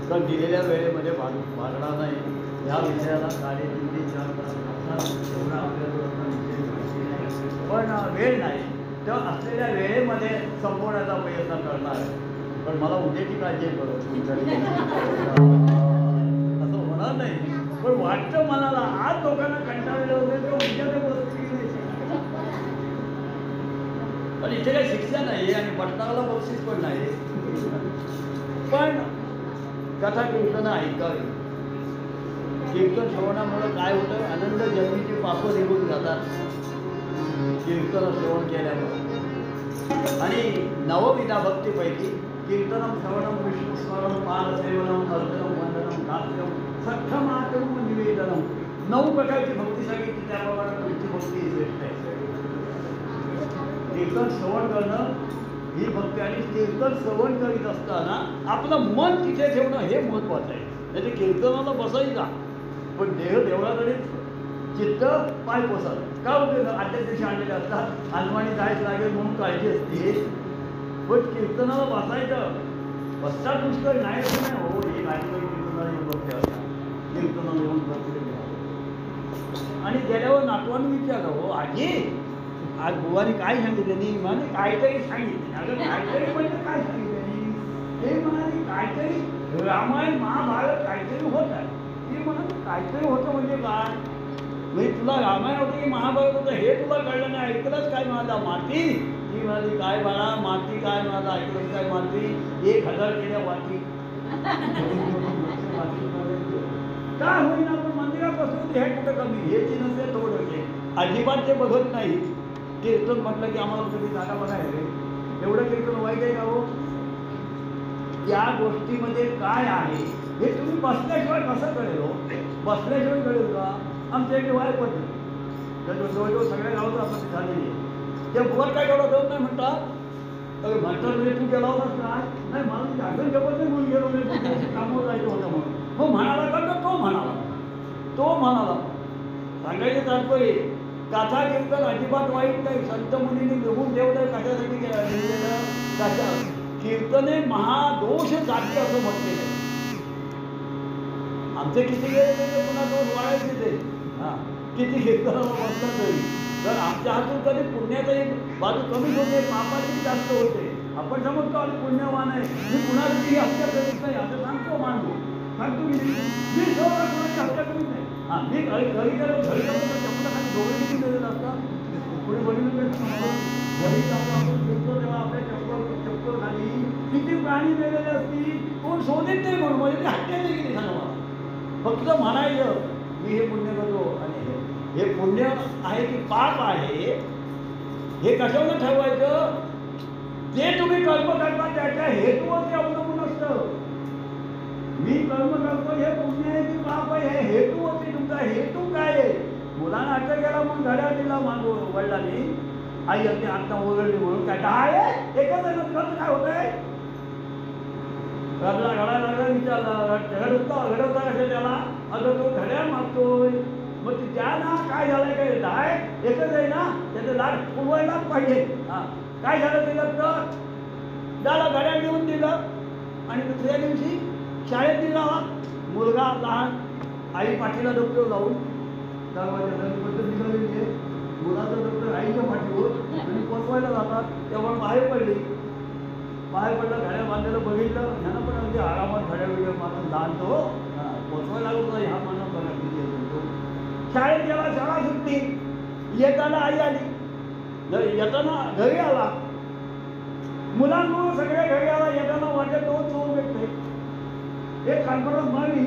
तर दिलेल्या वेळेमध्ये भागणार नाही. या विषयाला 3.5 ते 4 तास लागतात. एवढा आपल्याला पण वेळ नाही, तर असलेल्या वेळेमध्ये संपवण्याचा प्रयत्न करणार आहे. पण मला उद्याची काळजी करत असं होणार नाही. पण वाटतं मनाला आज लोकांना कंटाळलेलं होते तर उद्या ते पण इथे काही शिक्षा नाही आणि पटणाला बक्षीस पण नाही. पण कथा कीर्तन ऐकावी. कीर्तन श्रवणामुळं काय होतं, आनंद जन्मीची पापं निघून जातात कीर्तन श्रवण केल्यामुळे. आणि नवविधा भक्तीपैकी कीर्तनम श्रवणम विष्णुस्मरणम पादसेवनम अर्चनम वंदनम नाट्यम सख्यमातम निवेदनम. 9 प्रकारची भक्ती सांगितली, त्याप्रमाणे तुमची भक्ती श्रेष्ठ आहे. कीर्तन श्रवण करणं ही भक्ती. आणि कीर्तन श्रवण करीत असताना आपलं मन तिथे ठेवणं हे महत्त्वाचं आहे. म्हणजे कीर्तनाला बसायचा पण देह देवळाकडे चित्त पाय पोसत का होते. आजच्या दिवशी आणलेले असतात हनुमानी जायच लागेल म्हणून काळजी असते. पण कीर्तनाला बसायचं बसता पुष्कळ नाही असं नाही. हो हे नाटक कीर्तनाला येऊन बघते असतात, कीर्तनाला येऊन बसले. आणि गेल्यावर नातवांनी विचारलं, हो आजी आज बुवाने काय सांगितलं नाही. म्हणे काहीतरी सांगितलं. अगं काहीतरी म्हणजे काय सांगितलं. ते म्हणाले काहीतरी रामायण महाभारत काहीतरी होत आहे. ती म्हणत काहीतरी होतं म्हणजे काय. म्हणजे तुला रामायण होतं की महाभारत होतं हे तुला कळलं नाही. ऐकलंच काय माझा माती. ती म्हणाली काय बाळा माती काय माझा ऐकलं काय माती. 1000 केल्या वाटी काय होईना. पण मंदिरापासून हे कुठं कमी हे चिन्ह ते थोडं घे. अजिबात ते बघत नाही. कीर्तन म्हटलं की आम्हाला कधी जागा बघायला एवढं कीर्तन वाईट आहे का हो. या गोष्टीमध्ये काय आहे हे तुम्ही बसल्याशिवाय कसं कळेल हो. बसल्याशिवाय कळेल का. आमच्या इकडे वाय पद्धत जवळजवळ सगळ्या गावात आपण झालेली आहे. त्या बुवात काय तेवढा जाऊन नाही म्हणतात. अरे म्हणतात म्हणजे तू गेला होतास काय. नाही मला जागरण जपत नाही म्हणून गेलो नाही कामावर जायचं होतं म्हणून. हो म्हणाला का तर तो म्हणाला सांगायचं तात्पर्य गाथा कीर्तन अजिबात वाईट नाही. संत मुनींनी निघून ठेवलं कशासाठी लिहिलेलं. कशा कीर्तने महादोष जाती असं म्हटलेलं आहे. आमचे किती वेळ पुन्हा दोष वाढायचे ते. हां किती कीर्तनाला बसलं तरी जर आमच्या हातून कधी पुण्याचा एक बाजू कमी होते पापाची जास्त होते. आपण समजतो आम्ही पुण्यवान आहे. मी कुणाला ती हत्या करीत नाही असं सांगतो मानतो. सांगतो मी सहसा कोणाची हत्या करीत नाही. हां मी घरी गेलो घरी जाऊन तर चपलाखाली दोघे किती दिलेलं असतात. पुढे वडील घरी जातो आपण फिरतो तेव्हा आपल्या चप्पल खाली किती प्राणी दिलेले असतील. कोण शोधित नाही म्हणून म्हणजे ती हत्या नाही केली सांगा. फक्त म्हणायचं मी हे पुण्य करतो आणि हे पुण्य आहे की पाप आहे हे कशावर ठरवायचं. जे तुम्ही कर्म करता त्याच्या हेतूवर ते अवलंबून असतं. मी कर्म करतो हे पुण्य आहे की पाप आहे हे हेतूवरती. तुमचा हेतू काय आहे. मुलांना अटक केला म्हणून घड्या दिला वडिलांनी आई अगदी आत्ता ओरडली म्हणून काय आहे एकच नंतर काय होत आहे. घडला लागला विचारला घडवता कशा त्याला. अगं तो घड्या मागतोय मग ती द्या ना. काय झालंय काय डाय एकच आहे ना त्याचं लाट पुरवायलाच पाहिजे. हां काय झालं दिलं तर त्याला घड्या घेऊन दिलं आणि दुसऱ्या दिवशी शाळेत निघाला. मुलगा लहान आई पाठीला डॉक्टर जाऊन दरवाजा पद्धत निघालेली आहे. मुलाचा डॉक्टर आईच्या पाठीवर आणि पोचवायला जातात तेव्हा बाहेर पडला घड्या बांधायला बघितलं ह्यानं पण व्हिडिओ मारून जाणतो पोचवायला लागतो ह्या मानव बघा किती येतो. शाळेत गेला, शाळा सुटली, येताना आई आली, येताना घरी आला, मुलांमुळे सगळे घरी आला, येताना वाटत दोन चोर भेटले, एक कॉन्फरन्स मारली,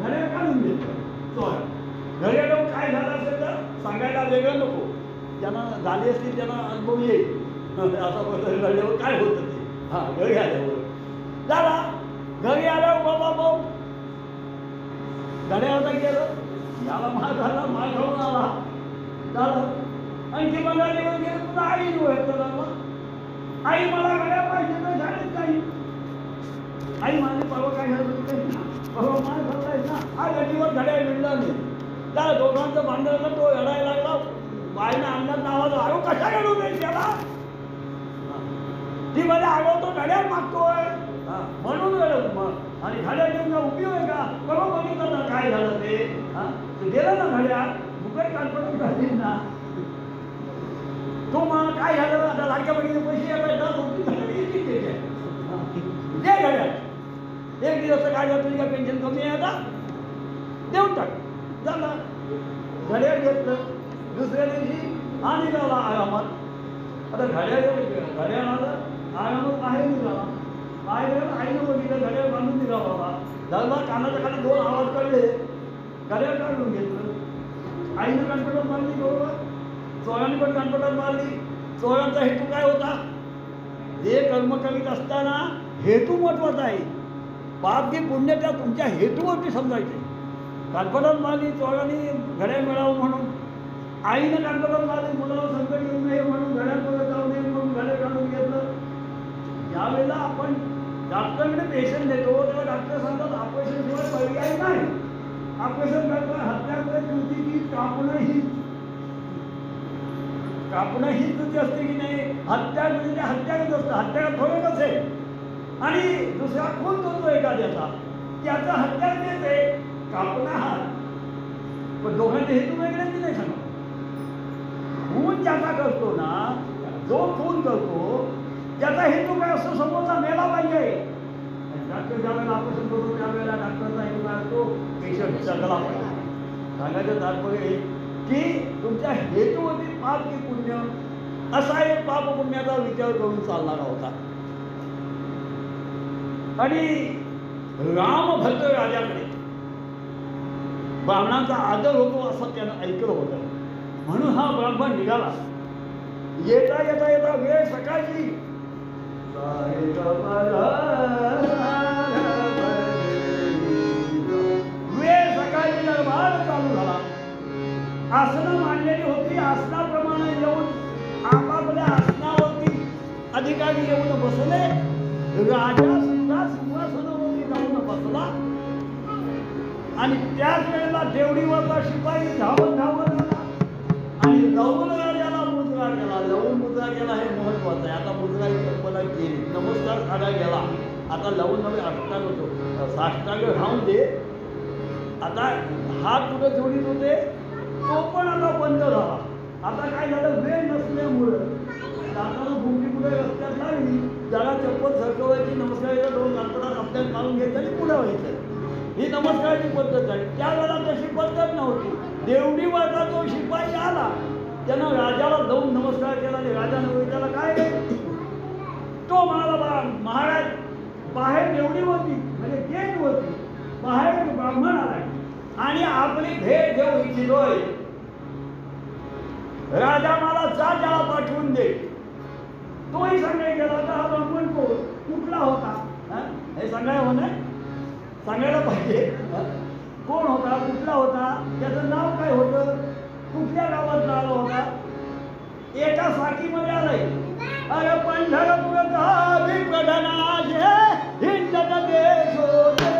घड्याळ काढून घेतलं चोर. घरी आल्यावर काय झालं असेल तर सांगायला वेगळं नको, ज्यांना झाली असतील त्यांना अनुभव येईल असं घडल्यावर काय होतं ते. हां, घरी आल्यावर झाला, घरी आल्यावर बाबा भाऊ घड्याळाला गेलं, याला मार झाला, मार खाऊन आला, झालं. आणखी 15 दिवस गेले, तुला आई लागला, आई मला घड्याळ पाहिजे तर शाळेत नाही. आई माझी परवा काय झालं, परवा मार झालाय ना, आज अजिबात घड्याळ मिळणार नाही. त्याला दोघांचं भांडण, तो रडायला लागला, बाईनं अंगात नावाचा आरो कशा घडवून देईल त्याला, ती मध्ये आलो तो घड्याळ मागतोय म्हणून मग, आणि घड्याळ देऊन का उपयोग आहे का, परवा बघितलं ना काय झालं ते. गेलं ना घड्याळ, मुकही कॉन्फरन्स झाली ना, तो मला काय झालं, आता लाडक्या बहिणीचे पैसे येतात दे घड्याळ, एक दिवस काय झालं, तुझी काय पेन्शन कमी आहे आता, देऊन टाक, झालं. घड्याळ घेतलं, दुसऱ्या दिवशी आणि निघाला आरामात. आता घड्याळ आलं, आरामात बाहेर निघाला, बाहेर आईनं बघितलं, घड्याळ बांधून निघाला बाबा, झाला, कानाच्या खाली 2 आवाज काढले, घड्याळ काढून घेतलं. आईनं कॉन्फिडन्स मारली, बरोबर, चोरांनी पण कॉन्फिडन्स मारली. चोरांचा हेतू काय होता, जे कर्म करीत असताना हेतू महत्वाचा आहे, पाप की पुण्य त्या तुमच्या हेतूवरती समजायचे. कॉन्फिडन्स मारली चोरांनी घड्याळ मिळावं म्हणून, आईनं कॉन्फिडन्स मारली मुलाला संकट येऊ नये म्हणून, घड्याळ परत जाऊ नये म्हणून घड्याळ काढून घेतलं. यावेळेला आपण डॉक्टरकडे पेशंट देतो तेव्हा डॉक्टर सांगतात ऑपरेशनशिवाय पर्याय नाही. ऑपरेशन करता हत्या कृती की कापणं ही कृती असते की नाही, हत्या म्हणजे हत्याच असतं, हत्या थोडंच आहे. आणि दुसरा खून करतो एखाद्याचा, त्याचा हत्या तेच आहे, कापणं हा. पण दोघांचे हेतू वेगळे की नाही सांगा. खून ज्याचा करतो ना, जो खून करतो त्याचा हेतू काय असतो, समोरचा मेला पाहिजे. डॉक्टर ज्यावेळेला ऑपरेशन करतो त्यावेळेला डॉक्टरचा हेतू काय असतो, पेशंट जगला पाहिजे. सांगायचं तात्पर्य की तुमच्या हेतूवरती पाप की पुण्य असा एक पाप पुण्याचा विचार करून चालणारा होता. आणि रामभद्र राजाकडे ब्राह्मणांचा आदर होतो असं त्यानं ऐकलं होतं, म्हणून हा ब्राह्मण निघाला. येता येता येता वेळ सकाळची, वेळ सकाळची दरबार चालू झाला. आसनं मांडलेली होती, आसनाप्रमाणे येऊन आपापल्या आसनावरती अधिकारी येऊन बसले. राजा सुद्धा सिंहासनावरती जाऊन बसला आणि त्याच वेळेला देवडीवरचा शिपाई धावत आला आणि लवून राजाला मुजरा केला. लवून मुजरा केला हे महत्वाचं आहे. आता मुजराची कल्पना केली, नमस्कार साधा गेला, आता लवून नवे अष्टांग होतो, साष्टांग राहून दे. आता हात कुठं जोडीत होते तो पण आता बंद झाला. आता काय झालं, वेळ नसल्यामुळं जाताना भूमी पुढे रस्त्यात लागली, जरा चप्पल सरकवायची, नमस्काराच्या 2 कातडात आपल्याला काढून घ्यायचं आणि पुढे व्हायचं, ही नमस्काराची पद्धत झाली. त्यावेळेला तशी पद्धत नव्हती. देवडीवरचा जो शिपाई आला त्यानं राजाला जाऊन नमस्कार केला आणि राजानं त्याला काय तो म्हणाला, महाराज बाहेर देवडीवरती म्हणजे गेटवरती बाहेर ब्राह्मण आलाय आणि आपली भेट घेऊ इच्छितोय. राजा मला जा त्याला पाठवून दे. तोही सांगायला गेला होता, हा ब्राह्मण कुठला होता हे सांगायला पाहिजे. कोण होता, कुठला होता, त्याचं नाव काय होतं, कुठल्या गावात आला होता. एका साखीमध्ये आलंय, अरे पंढरपूरचा विप्रधनाचे हिंदत देश होते.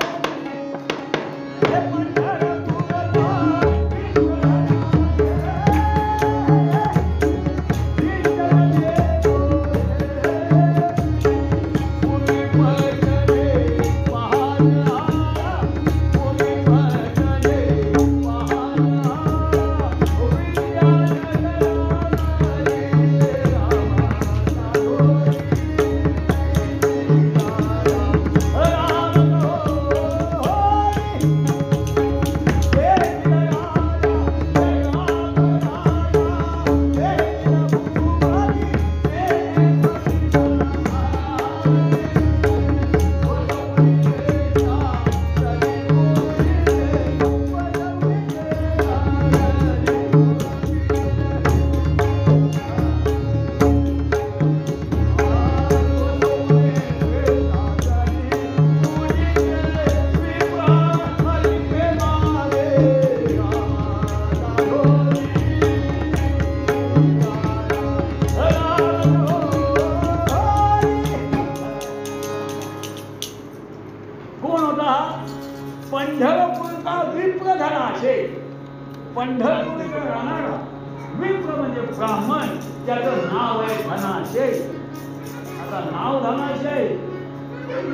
कोण होता हा? पंढरपूरचा विप्र धनाशे. पंढरपूरला राहणारा विप्र म्हणजे ब्राह्मण, त्याचं नाव आहे धनाशे. आता नाव धनाशे,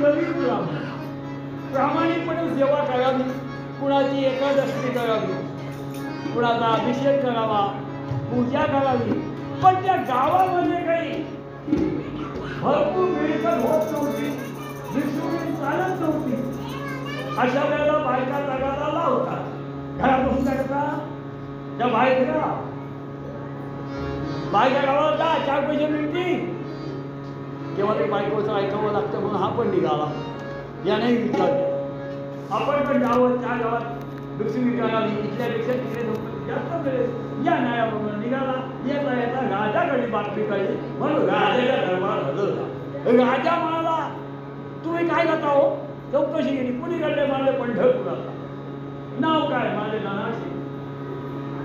गरीब ब्राह्मण, प्रामाणिकपणे सेवा करावी, कुणाची एकादशी करावी, कुणाचा अभिषेक करावा, पूजा करावी. पण त्या गावामध्ये काही भरपूर मिळकत होत नव्हती, दिवशी चालत नव्हती. अशा वेळेला बायका जगाला लावतात. घरात बसून टाकता त्या बायका गावाला जा, 4 पैसे मिळतील. तेव्हा ते बायकोचं ऐकावं लागतं म्हणून हा पण निघाला. याने विचार केला, आपण पण जावं त्या गावात दुसरी करावी, इथल्यापेक्षा तिकडे लोक जास्त मिळेल. या न्यायाप्रमाणे निघाला. येता येता राजाकडे बातमी कळली, म्हणून राजाच्या दरबार हजर. राजा म्हणाला, तुम्ही काय जाता हो? चौकशी केली. कुणी कडले? माझे पंढरपुराला. नाव काय? माझे धनाशे.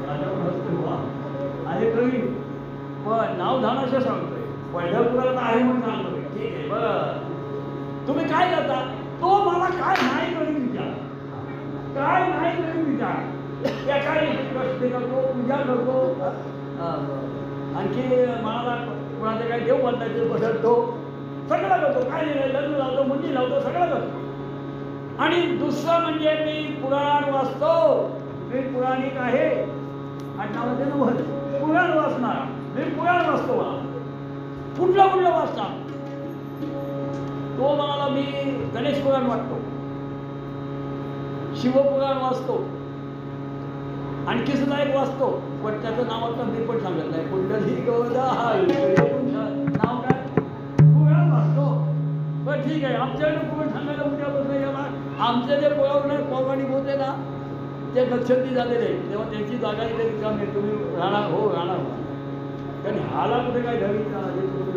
राजा म्हणतो, अरे कवी, पण नाव धनाशे सांगतोय, पंढरपुराला आहे म्हणून सांगतोय. ठीक आहे, बरं तुम्ही काय जाता? तो मला काय नाही करून विचार, काय नाही करून विचार. त्या काय कष्ट करतो, पूजा करतो, आणखी मला कुणाचे काय देव बांधायचे बसतो, सगळं करतो. काय नाही, लग्न लावतो, मुंडी लावतो, सगळं करतो. आणि दुसरं म्हणजे मी पुराण वाचतो. मी पुराणिक आहे. आठवते ना वर पुराण वाचणार. मी पुराण वाचतो. मला कुठलं वाचता? तो म्हणाला, मी गणेश पुराण वाचतो, शिवपुराण वाचतो, आणखी सुद्धा एक वाचतो, पण त्याचं नाव आता मी पण सांगत नाही. कुंडली नाव काय? पुराण वाचतो. पण ठीक आहे, आमच्याकडे पुराण सांगायला उद्यापासून याला. आमचे जे पौराणिक होते ना, ते गच्छंती झालेले, तेव्हा त्यांची जागा इथे रिकामी आहे. तुम्ही राहणार हो, राहणार हो. कारण हाला कुठे काय घरी सांगितलं होतं.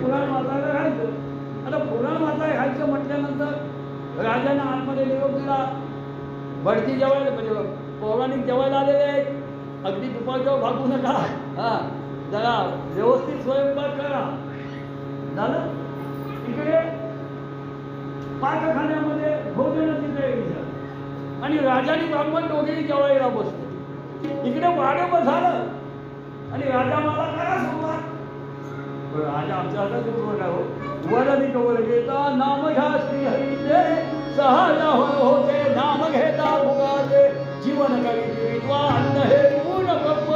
पुराण वाचायला राहायचं. आता पुराण वाचायला राहायचं म्हटल्यानंतर राजाने आतमध्ये निरोप दिला, बढती जेवायला, म्हणजे पौराणिक जेवायला आलेले आहेत, अगदी दुपारच्या भागू नका, हा जरा व्यवस्थित स्वयंपाक करा. झालं. इकडे पाकखान्यामध्ये भोजनाची तयारी झाली आणि राजाने ब्राह्मण दोघेही जेवायला बसले. इकडे वाढव झालं आणि राजा मला करा सुरुवात. राजा आमच्या हातात सुरू काय हो, वरदी कवर घेता नाम घ्या श्री हरीचे, सहजा होते नाम घेता भुगाचे, जीवन करी विद्वा अन्न हे पूर्ण ब्रह्म,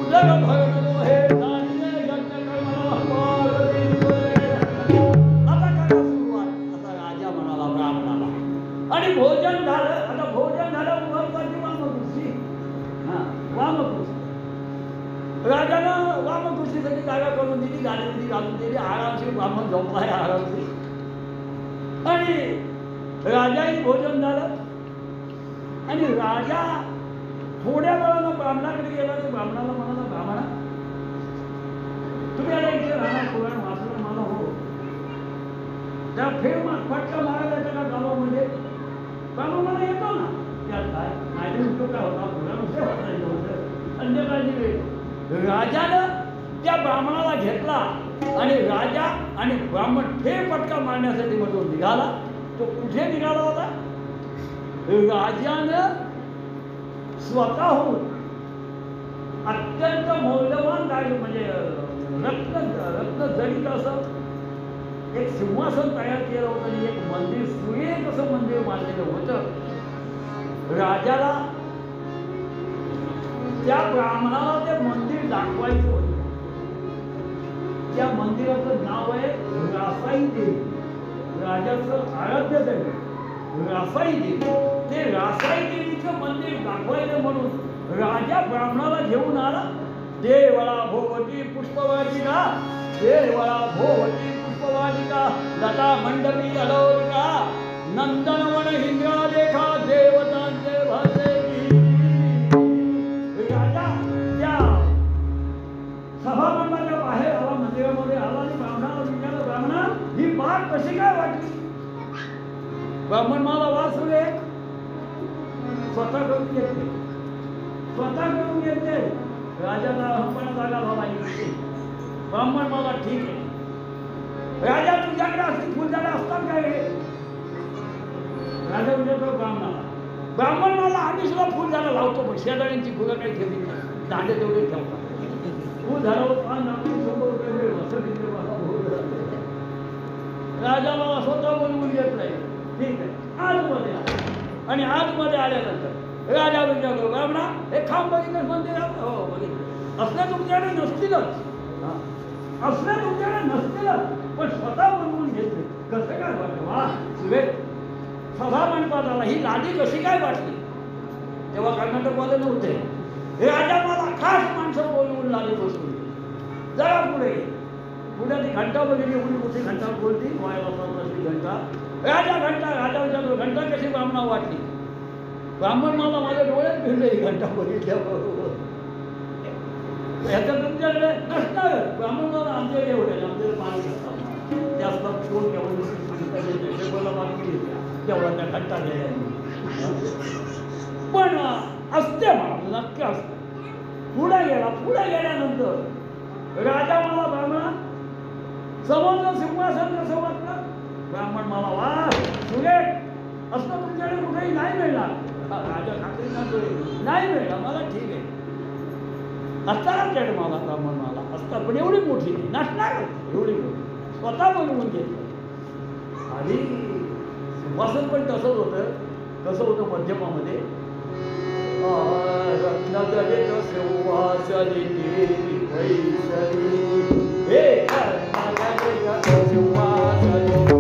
उदर भरण हे धान्य यज्ञ कर्मला पार्वती. आता करा सुरुवात, असा राजा म्हणाला ब्राह्मणाला. आणि भोजन झालं. आता भोजन झालं, महत्वाची वामकृषी. हा, वामकृषी. राजानं वामकृषीसाठी जागा करून दिली, गाडी घालून दिली. आरामशीर ब्राह्मण झोपला आहे, आरामशीर. आणि राजाही भोजन झालं. आणि राजा थोड्या वेळानं ब्राह्मणाकडे गेला आणि ब्राह्मणाला म्हणाला, ब्राह्मणा तुम्ही आता इथे राहणार, पुराण वाचलं मला हो, त्या फेर फटका मारायला त्याला गावामध्ये. ब्राह्मण मला येतो ना, त्यात काय नाही उपयोग काय होता, पुराण उद्या वाचायचं होतं, संध्याकाळची वेळ. राजानं त्या ब्राह्मणाला घेतला आणि राजा आणि ब्राह्मण फेर फटका मारण्यासाठी मधून निघाला. तो कुठे निघाला होता? राजानं स्वतःहून अत्यंत मौल्यवान दागिने, म्हणजे रत्न जडित असं एक सिंहासन तयार केलं होतं आणि एक मंदिर, सुरेख असं मंदिर बांधलेलं होतं. राजाला त्या ब्राह्मणाला ते मंदिर दाखवायचं होतं. त्या मंदिराचं नाव आहे रासाई देवी. राजाचं आराध्य दैवत रासाई देवी. ते रासाई देवीचं मंदिर दाखवायचं म्हणून राजा ब्राह्मणाला घेऊन आला. देवळा भोवती पुष्पवाटिका, देवळा भोवती पुष्पवाटिका, लता मंडपी अलौकिका, नंदनवन हिंद्रा देखा, देवतांचे भसे. राजा त्या सभामंडपाच्या बाहेर आला, मंदिरामध्ये आला आणि ब्राह्मणाला विचारलं, ब्राह्मणा ही बाग कशी काय वाटली? ब्राह्मण मला वाचू दे, स्वतः करून घेतले, स्वतः करून घेतले. राजाला हंपणा जागा झाला. ब्राह्मण मला ठीक आहे, राजा तुझ्याकडे असतील फुलझाडे असतात काय? विचारतो ब्राह्मणाला. ब्राह्मण मला आम्ही सुद्धा फुल झाडं लावतो, पण शेजाऱ्यांची फुलं काही ठेवली नाही, दांडे तेवढे ठेवतात. फुल झाडावर 100 रुपये मिळेल असं तिथे मला फुल झालं. राजा मला स्वतः बोलवून घेत नाही. ठीक आहे, आतमध्ये आला. आणि आतमध्ये आल्यानंतर राजा विचारतो, ब्राह्मणा हे खांब बघितलं मंदिरात? हो बघितलं. असल्या तुमच्याकडे नसतीलच, असल्या तुमच्याकडे नसतीलच, पण स्वतः बनवून घेतले. कसं काय वाटलं? वा सुरेख. सभा मंडपात आला, ही लादी कशी काय वाटली? तेव्हा कर्नाटकवाले नव्हते. हे राजा मला खास माणसं बोलवून लादी बसवली. जरा पुढे पुढे ती घंटा बघितली, एवढी मोठी घंटा बोलती, वायला घंटा. राजा विचारतो, घंटा कशी ब्राह्मणा वाटली? ब्राह्मण मला माझ्या डोळ्यात भिडले ही घंटा बघितल्याबरोबर. ह्याच्या तुमच्याकडे नसणार. ब्राह्मण मला आमच्याकडे एवढे, आमच्याकडे पाणी घालतात, जास्त कोण केवढं मागणी तेवढा त्या घंटा द्यायला. पण असते मला नक्की असते. पुढे गेल्यानंतर राजा मला ब्राह्मणा समोरचं सिंहासन कसं वाटलं? ब्राह्मण मला वा सुरेख, असं तुमच्याकडे कुठेही नाही मिळणार. राजा खात्री करतोय, नाही मिळणार मला. ठीक आहे, असतात त्याकडे मला. ब्राह्मण मला असतात, पण एवढी मोठी नाही, नसणार एवढी मोठी. स्वतः बनवून घेतलं. आणि सिंहासन पण तसंच होतं. कसं होतं मध्यमामध्ये रत्नजडित सिंहासनी वैसरी, हे रत्नजडित सिंहासनी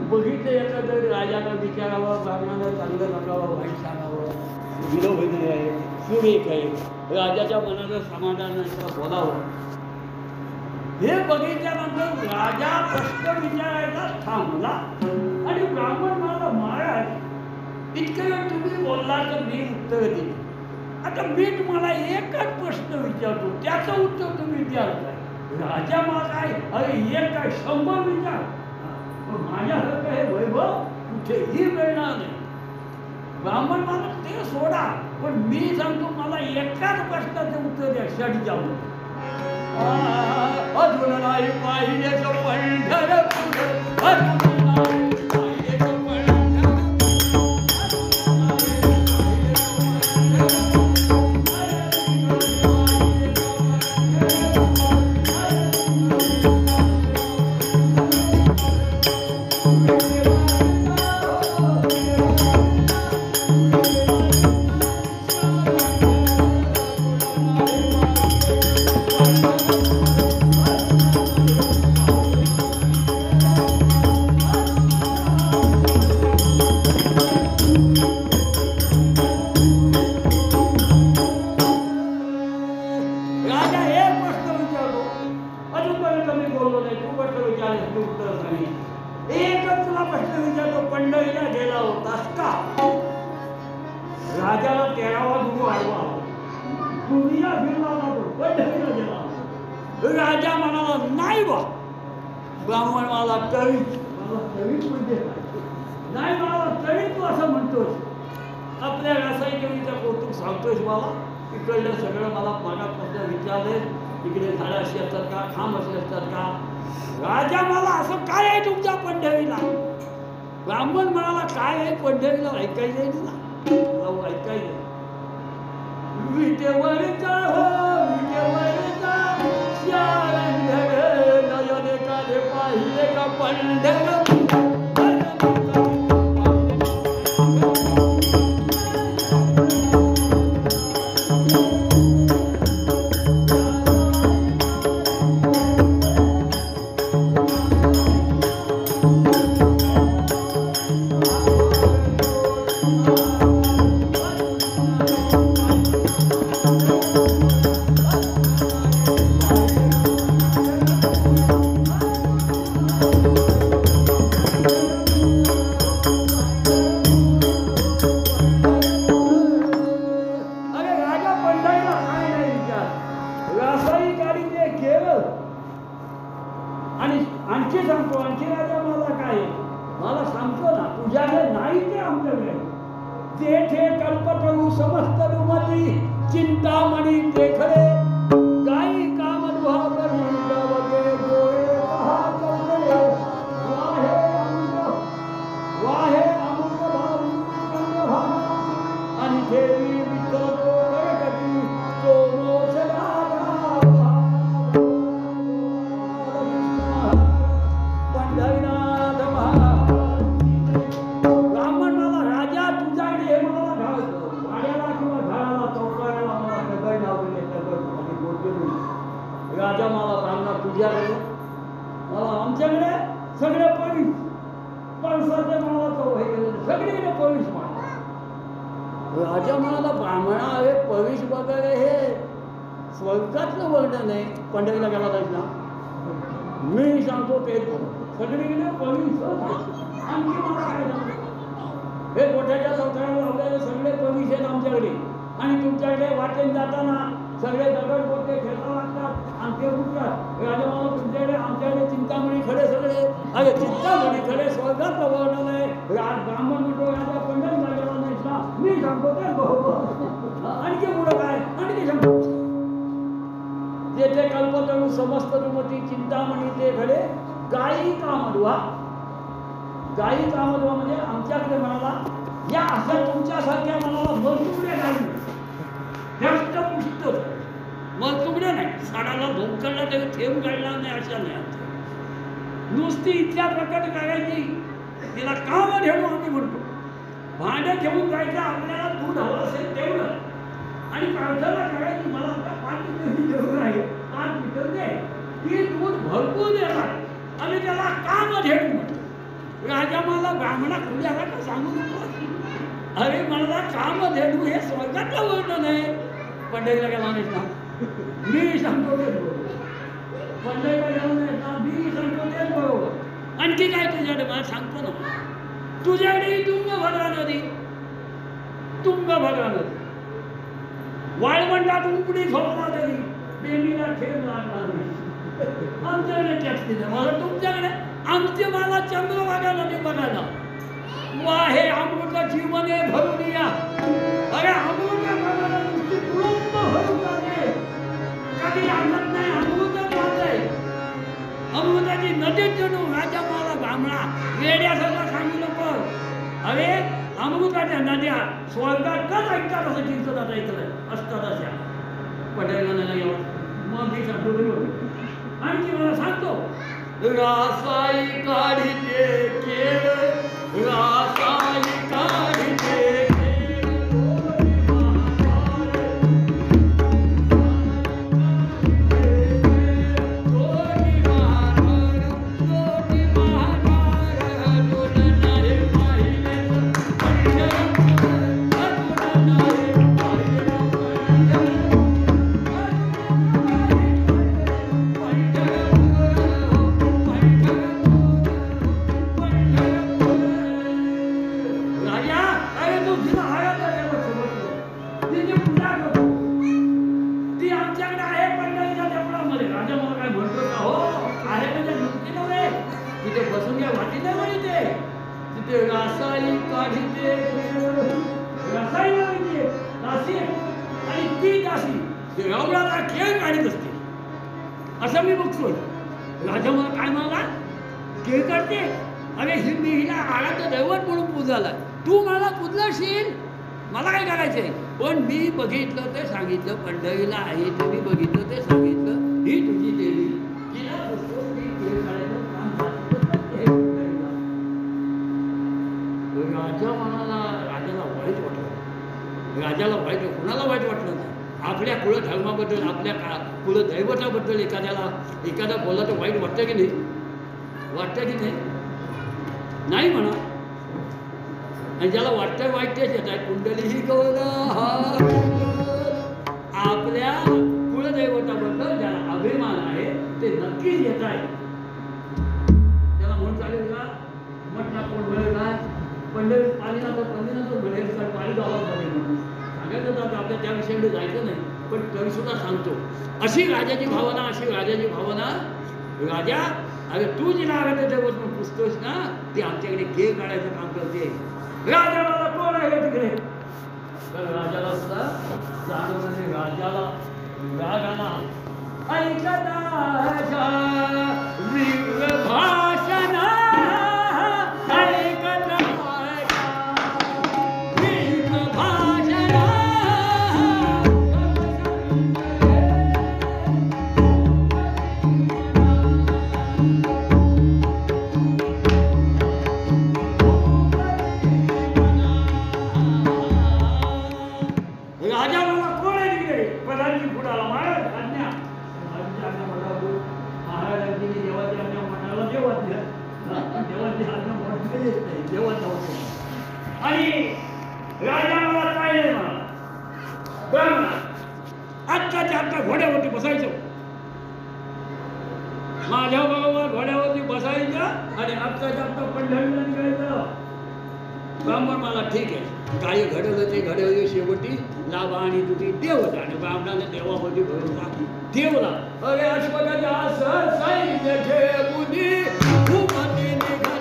बघितलं. एखादं राजाला विचारावं, ब्राह्मणाला चांगलं सांगावं, वाईट सांगावं, विरोधी आहे, सुरेख आहे, राजाच्या मनाचं समाधान बोलावं. हे बघितल्यानंतर राजा प्रश्न विचारायचा थांबला. आणि ब्राह्मण मला महाराज इतकं वेळ तुम्ही बोलला तर मी उत्तर दिली. आता मी तुम्हाला एकच प्रश्न विचारतो, त्याचं उत्तर तुम्ही द्याल. राजा मला काय, अरे एक काय 100 विचार, माझ्यासारखं हे वैभव कुठेही मिळणार नाही. ब्राह्मण मला ते सोडा, पण मी सांगतो मला एकाच प्रश्नाचं उत्तर द्या. षड जाऊ अजून नाही पाहिजे पंढरपूर, अजून नाही पाहिजे राजाला 13वा गुरु आडवा दुनिया फिरला राजा म्हणाला नाही बा. ब्राह्मण मला तळीच, मला तळीच म्हणजे नाही, मला तळीच तू असं म्हणतोस. आपल्या रासायनिकच्या कौतुक सांगतोयस मला. इकडलं सगळं मला मनापासून विचारले, इकडे झाडं अशी असतात का, खांब असे असतात का. राजा मला असं काय आहे तुमच्या पंढरीला? ब्राह्मण म्हणाला काय आहे पंढरीला, ऐकायला येईल ना. तुला ऐकायचं विटेवरचा हो विटेवरचा शारंगड नयने काले पाहिले का पंढर आणखी सांगतो आणखी राजा मला काय मला सांगतो ना तुझ्याकडे नाही ते आमच्याकडे जेठे कल्पतरू समस्त दुमती चिंतामणी ते खरे गाई काम दुहावगे गोळे वाहे अमृत भाव आणि देवी विठ्ठल कटी तो राजा मला ब्राह्मणा तुझ्याकडे मला आमच्याकडे सगळे पविस पणसाचे मला तो सगळीकडे पविस म्हणा राजा म्हणाला ब्राह्मणा हे पविस वगैरे हे स्वर्गातलं वर्णन आहे पंढरीला गेला जायचं ना मी सांगतो ते सगळीकडे पविस आणखी मला काय सांगतो हे गोठ्याच्या चौथऱ्याला लावलेले सगळे पविस आहेत आमच्याकडे आणि तुमच्याकडे वाटेन जाताना सगळे दगड बोलते खेळता लागतात आमचे उठतात राजा मला तुमच्याकडे आमच्याकडे चिंतामणी खडे सगळे अरे चिंतामणी खडे स्वर्गातलं वर्णन आहे ब्राह्मण म्हणतो राजा पंढरी लागेला नाही ना मी सांगतो ते बरोबर आणखी पुढं काय आणखी सांगतो जेथे कल्पतरू समस्त दुमती चिंतामणी ते खडे गायी कामधुवा म्हणजे आमच्याकडे म्हणाला या अशा तुमच्यासारख्या म्हणाला मजदुरे गाई जास्त पुष्ट मग तुकडे नाही साडाला धोकरला तरी थेंब काढला नाही अशा नाही नुसती इतक्या प्रकारे करायची तिला काम ठेवून आम्ही म्हणतो भांडे घेऊन जायचं आपल्याला दूध हवं असेल तेवढं आणि प्रार्थना करायची मला आता 5 लिटर जेवढं आहे 5 लिटर दे ती दूध भरपूर देणार आणि त्याला काम ठेवून म्हणतो राजा मला ब्राह्मणा खुल्याला का सांगू नको अरे मला काम धेडू हे स्वर्गातलं वर्णन आहे पंढरीला गेला नाहीस ना मी सांगतो तेच बरोबर पंढरीला गेला नाहीस ना मी सांगतो तेच बरोबर आणखी काय तुझ्याकडे मला सांगतो ना तुझ्याकडे तुंगभद्रा नदी वाळवंटात उपडी झोपला तरी बेंबीला ठेव लागला नाही आमच्याकडे टॅक्स दिलं मला तुमच्याकडे आमचे मला चंद्रभागा नदी बघायला वाहे अमृत जीवने भरून या अरे अमृत नुसती तुळंब भरून जाते कधी आणत नाही अमृत वाहतंय अमृताची नदी जणू राजा मला ब्राह्मणा वेड्यासारखा सांगू नको अरे अमृताच्या नद्या स्वर्गात का ऐकतात असं चिंतत आता ऐकलंय असतात अशा पटेला नाही एवढं मग मी सांगतो आणखी मला सांगतो रासाई काढीते केळ रासाई काढीते खेळ काढत असते असं मी बघतो राजा मला काय म्हणाला खेळ काढते अरे ही मी हिला आळाचं दैवत म्हणून पूजाला तू मला पूजलाशील मला काय करायचंय? पण मी बघितलं ते सांगितलं, पंढरीला आहे ते मी बघितलं ते सांगितलं, ही तुझी देवी, तिला पुस्तक ती खेळ काढायचं काम सांगितलं ते पंढरीला. राजा म्हणाला, राजाला वाईट वाटलं. राजाला वाईट, कुणाला वाईट वाटलं नाही? आपल्या कुलधर्माबद्दल, आपल्या कुलदैवताबद्दल एखादा बोलला तर वाईट वाटतं की नाही? वाटतं की नाही? नाही म्हणा. आणि ज्याला वाटतं वाईट तेच येत आहे. कुंडली ही कवला आपल्या कुलदैवताबद्दल ज्याला अभिमान आहे ते नक्कीच येत आहे. त्याला म्हणून चालेल का? म्हटला कोण मिळेल काय? पंढरी पालीला तर मिळेल तर पाली गावात झाले म्हणून सांगायचं तर आपल्या त्या विषयाकडे जायचं नाही, पण तरी सुद्धा सांगतो. अशी राजाची भावना, राजा अरे तू जिला आराध्य दैवत म्हणून पुसतोस ना, ती आमच्याकडे खेळ काढायचं काम करते. राजा मला कोण आहे तिकडे? तर राजाला सुद्धा जाणवलं नाही. राजाला राग आला. ऐकता भाषण आणि राजा मला काय नाही म्हणाला. ब्राह्मणा आजच्या आत्ता घोड्यावरती बसायचं, माझ्या बरोबर घोड्यावरती बसायचं आणि आत्ताच्या आत्ता पंढरीला निघायचं. ब्राह्मण मला ठीक आहे, काय घडवलं ते घडवलं, शेवटी लाभा आणि तुझी देवता. आणि ब्राह्मणाने देवामध्ये भरोसा ठेवला. अरे अश्वगजा सैन्य ठेवूनी भूपती निघता.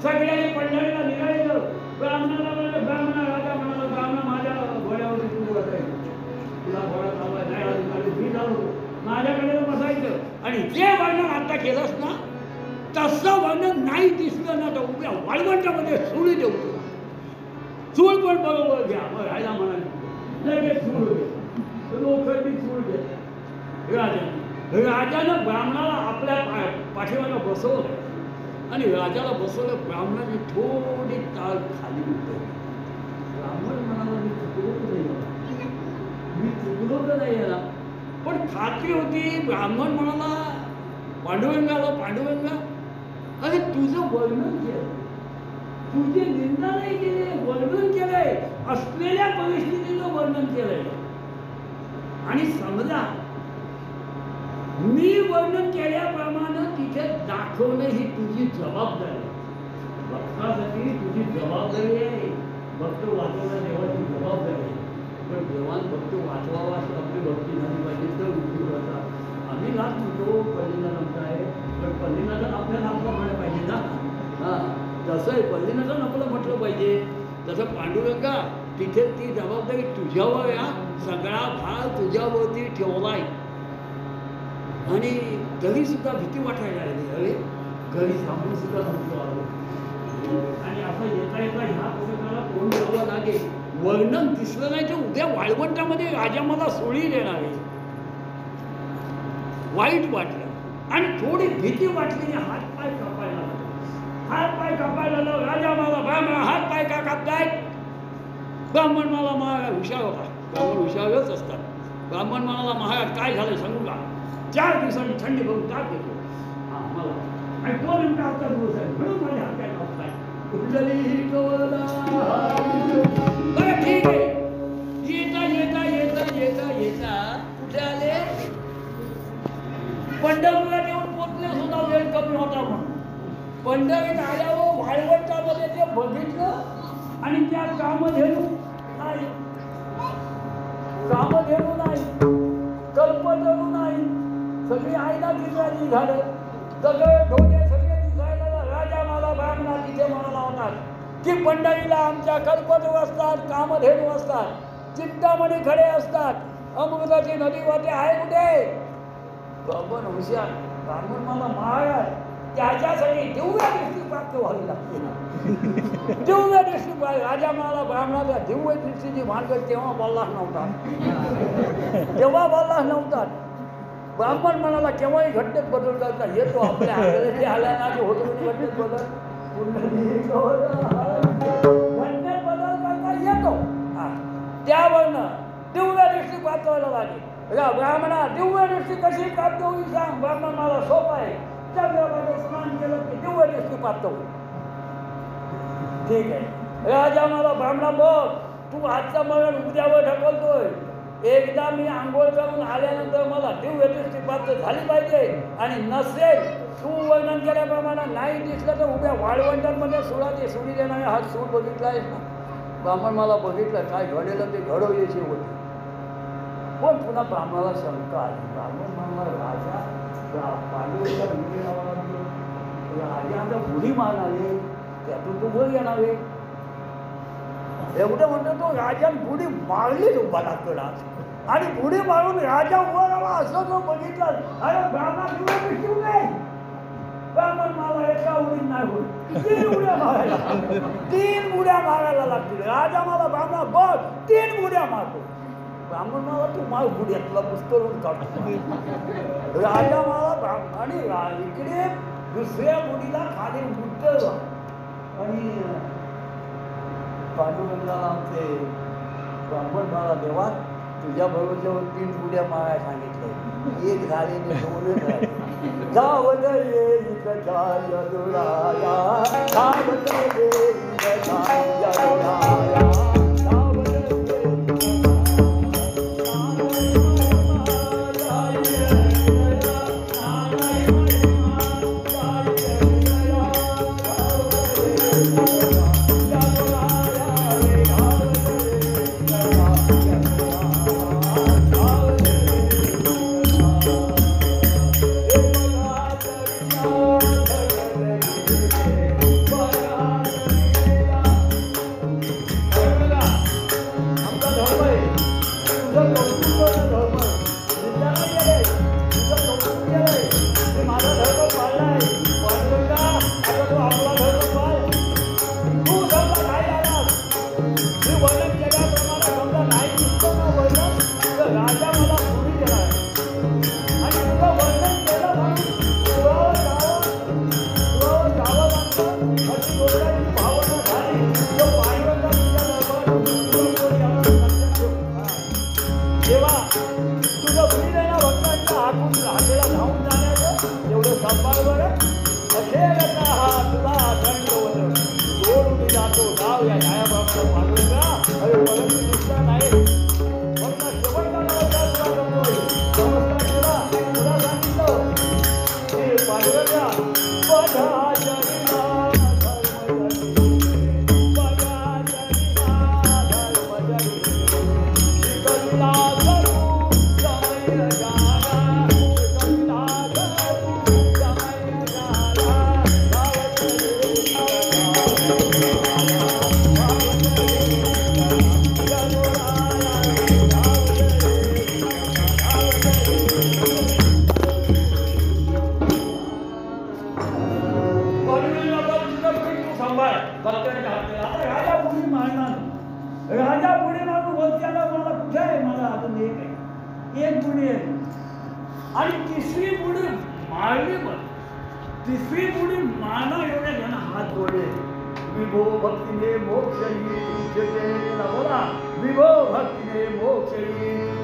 सगळ्यांनी पंढरीला निघायचं. ब्राह्मणाला म्हणलं, राजा म्हणाला, ब्राह्मण माझ्या घोड्यावरती तू बसायचं, तुला घोडा चालवाय नाही आधी मी चालवतो, माझ्याकडे बसायचं. आणि जे वर्णन आता केलंस ना, तसं वर्णन नाही दिसलं ना तर उभ्या वाळवंटामध्ये सोडी देऊ तुला. चूळ पण बरोबर घ्या. मग राहायला म्हणाले लगेच चूळ घे, लोखंडी चूळ घे. राजानं ब्राह्मणाला आपल्या पाठीमागं बसवलं आणि राजाला बसवलं. ब्राह्मणाने थोडी ताळ खाली उठवली. ब्राह्मण म्हणाला, मी चुकलो तर नाही याला, पण खात्री होती. ब्राह्मण म्हणाला पांडुरंगा, अरे तुझं वर्णन केलं, तुझी निंदा नाही केली, वर्णन केलंय, असलेल्या परिस्थितीचं वर्णन केलंय. आणि समजा मी वर्णन केल्याप्रमाणे तिथे दाखवणं ही तुझी जबाबदारी आहे. भक्तासाठी तुझी जबाबदारी आहे. भक्त वाचवणं देवाची जबाबदारी आहे. पण देवान भक्त वाचवावा असं आपली भक्ती झाली पाहिजे तर उपयोग होता. आम्ही लाच म्हणतो पल्लीनाथ आहे, पण पल्लीनाथ आपल्याला आपलं म्हणायला पाहिजे ना. हां, तसं आहे, पल्लीनाथ आपलं म्हटलं पाहिजे. तसं पांडुरंगा तिथे ती जबाबदारी तुझ्यावर या, सगळा भार तुझ्यावरती ठेवलाय. आणि तरी सुद्धा भीती वाटायला लागली. अरे घरी थांबून सुद्धा नको आलो. आणि असं येता ह्या पुस्तकाला तोंड द्यावं लागेल. वर्णन दिसलं नाही तर उद्या वाळवंटामध्ये राजा मला सोडी देणार आहे. वाईट वाटलं आणि थोडी भीती वाटली. हातपाय कापायला लागलो. राजा मला ब्राह्मण हातपाय का कापताय? ब्राह्मण मला महाराज हुशार होता. ब्राह्मण हुशारच असतात. ब्राह्मण म्हणाला, महाराज काय झालं सांगू का? 4 दिवसांनी थंडी भरून ताप देतो मला, आणि 2 मिनिटं आता दिवस आहे म्हणून माझ्या हात काय कापताय? कुठली कवला. बरं ठीक आहे. येता कुठे आले? पंढरपूरला पंढरीत आल्यावर वाळवंटामध्ये ते बघितलं आणि त्या कामधेनू नाही, कामधेनू नाही, कल्पतरू नाही, सगळी आईला दिसायची झालं, सगळे ढोले सगळे दिसायला. राजा मला ब्राह्मणा तिथे म्हणाला होता की पंढरीला आमच्या कल्पतरू असतात, कामधेनू असतात, चिंतामणी खडे असतात, अमृताची नदी वाटे आहे कुठे? ब्राह्मण हुशार, ब्राह्मण मला महाराज त्याच्यासाठी दिव्य दृष्टी प्राप्त व्हावी लागते. दिव्य दृष्टी राजा मला ब्राह्मणाचा दिव्य दृष्टीची भानगड तेव्हा बोललाच नव्हता, तेव्हा बोललाच नव्हता. ब्राह्मण म्हणाला केव्हाही घटनेत बदल करता येतो, आपल्या आलेले आल्या ना जे होतो घटनेत बदल घटनेत बदल करता येतो. त्यावरनं दिव्य दृष्टी प्राप्त व्हायला लागेल. ब्राह्मणा दिव्य दृष्टी कशी प्राप्त होईल सांग? ब्राह्मण मला सोपं आहे, चंद्रभागे स्नान केलं की दिव्य दृष्टी प्राप्त होईल. ठीक आहे राजा मला ब्राह्मणा बघ, तू आजचं मरण उद्यावर ढकलतोय. एकदा मी आंघोळ करून आल्यानंतर मला दिव्य दृष्टी प्राप्त झाली पाहिजे, आणि नसेल तू वर्णन केल्याप्रमाणे नाही दिसलं तर उभ्या वाळवंटांमध्ये सुराचे सुरी देणारे हा सूर बघितला आहेस ना? ब्राह्मण मला बघितलं, काय घडेलं ते घडवयाची होती. पण पुन्हा ब्राह्मणाला शंका आली. ब्राह्मण म्हणला राजा पांडवांच्या मुली नावाला राजा बुडी मारणारे, त्यातून तू वर येणारे. एवढं म्हणतो तो राजान बुडी मारलीच उभा लागतो आज, आणि बुडी मारून राजा उभा राहा असं तो बघितलं. अरे ब्राह्मण दिसू नाही, ब्राह्मण मला एका उडीत नाही होईल, 3 उड्या मारायला, 3 उड्या मारायला लागतील. राजा मला ब्राह्मण बघ 3 उड्या मारतो. ब्राह्मण मला तू माल बुड्यातला पुस्तकून काढतो. राजा मला आणि इकडे दुसऱ्या बुडीला खाली उतरला, आणि पांडुरंगाला आमचे ब्राह्मण मला देवा तुझ्या बरोबर 3 बुड्या मारायला सांगितलं, 1 झाले 2 झाले. जावल येईल काय दुराया, जावल येईल काय दुराया. आणि तिसरी बुडी मारली, पण तिसरी बुडी माना एवढ्या जण हात जोडले. विभो भक्तीने मोक्ष केला, बोला विभो भक्तीने मोक्ष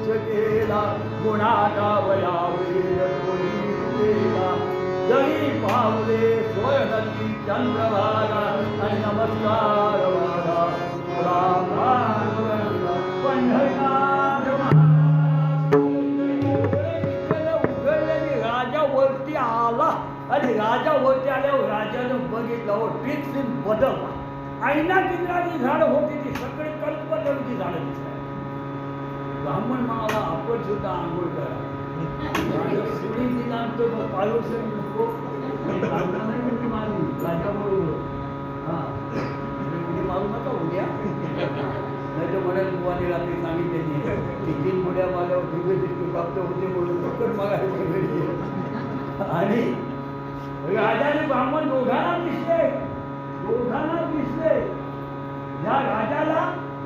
केला, गुणाचा वयावेला जरी पावले स्वयंती चंद्रभागा, आणि नमस्कार राजा वरती आला, आणि राजा वरती आल्यावर राजानं बघितलं हो ट्रिप्स इन बदलला. ऐना किंद्राची झाडं होती ती सगळी कल्पतरूची झाडं दिसतात. ब्राह्मण म्हणाला आपण सुद्धा आंघोळ करा. सुडी दिनांत पायोसर नको मारू राजाबरोबर हां उडी मारू नका उद्या नाही तर म्हणेल बुवाने रात्री सांगितले नाही 3 उड्या मारल्यावर दिव्य दृष्टी प्राप्त होते म्हणून फक्त मागायचे. आणि राजाने ब्राह्मण दोघांना दिसले. या राजाला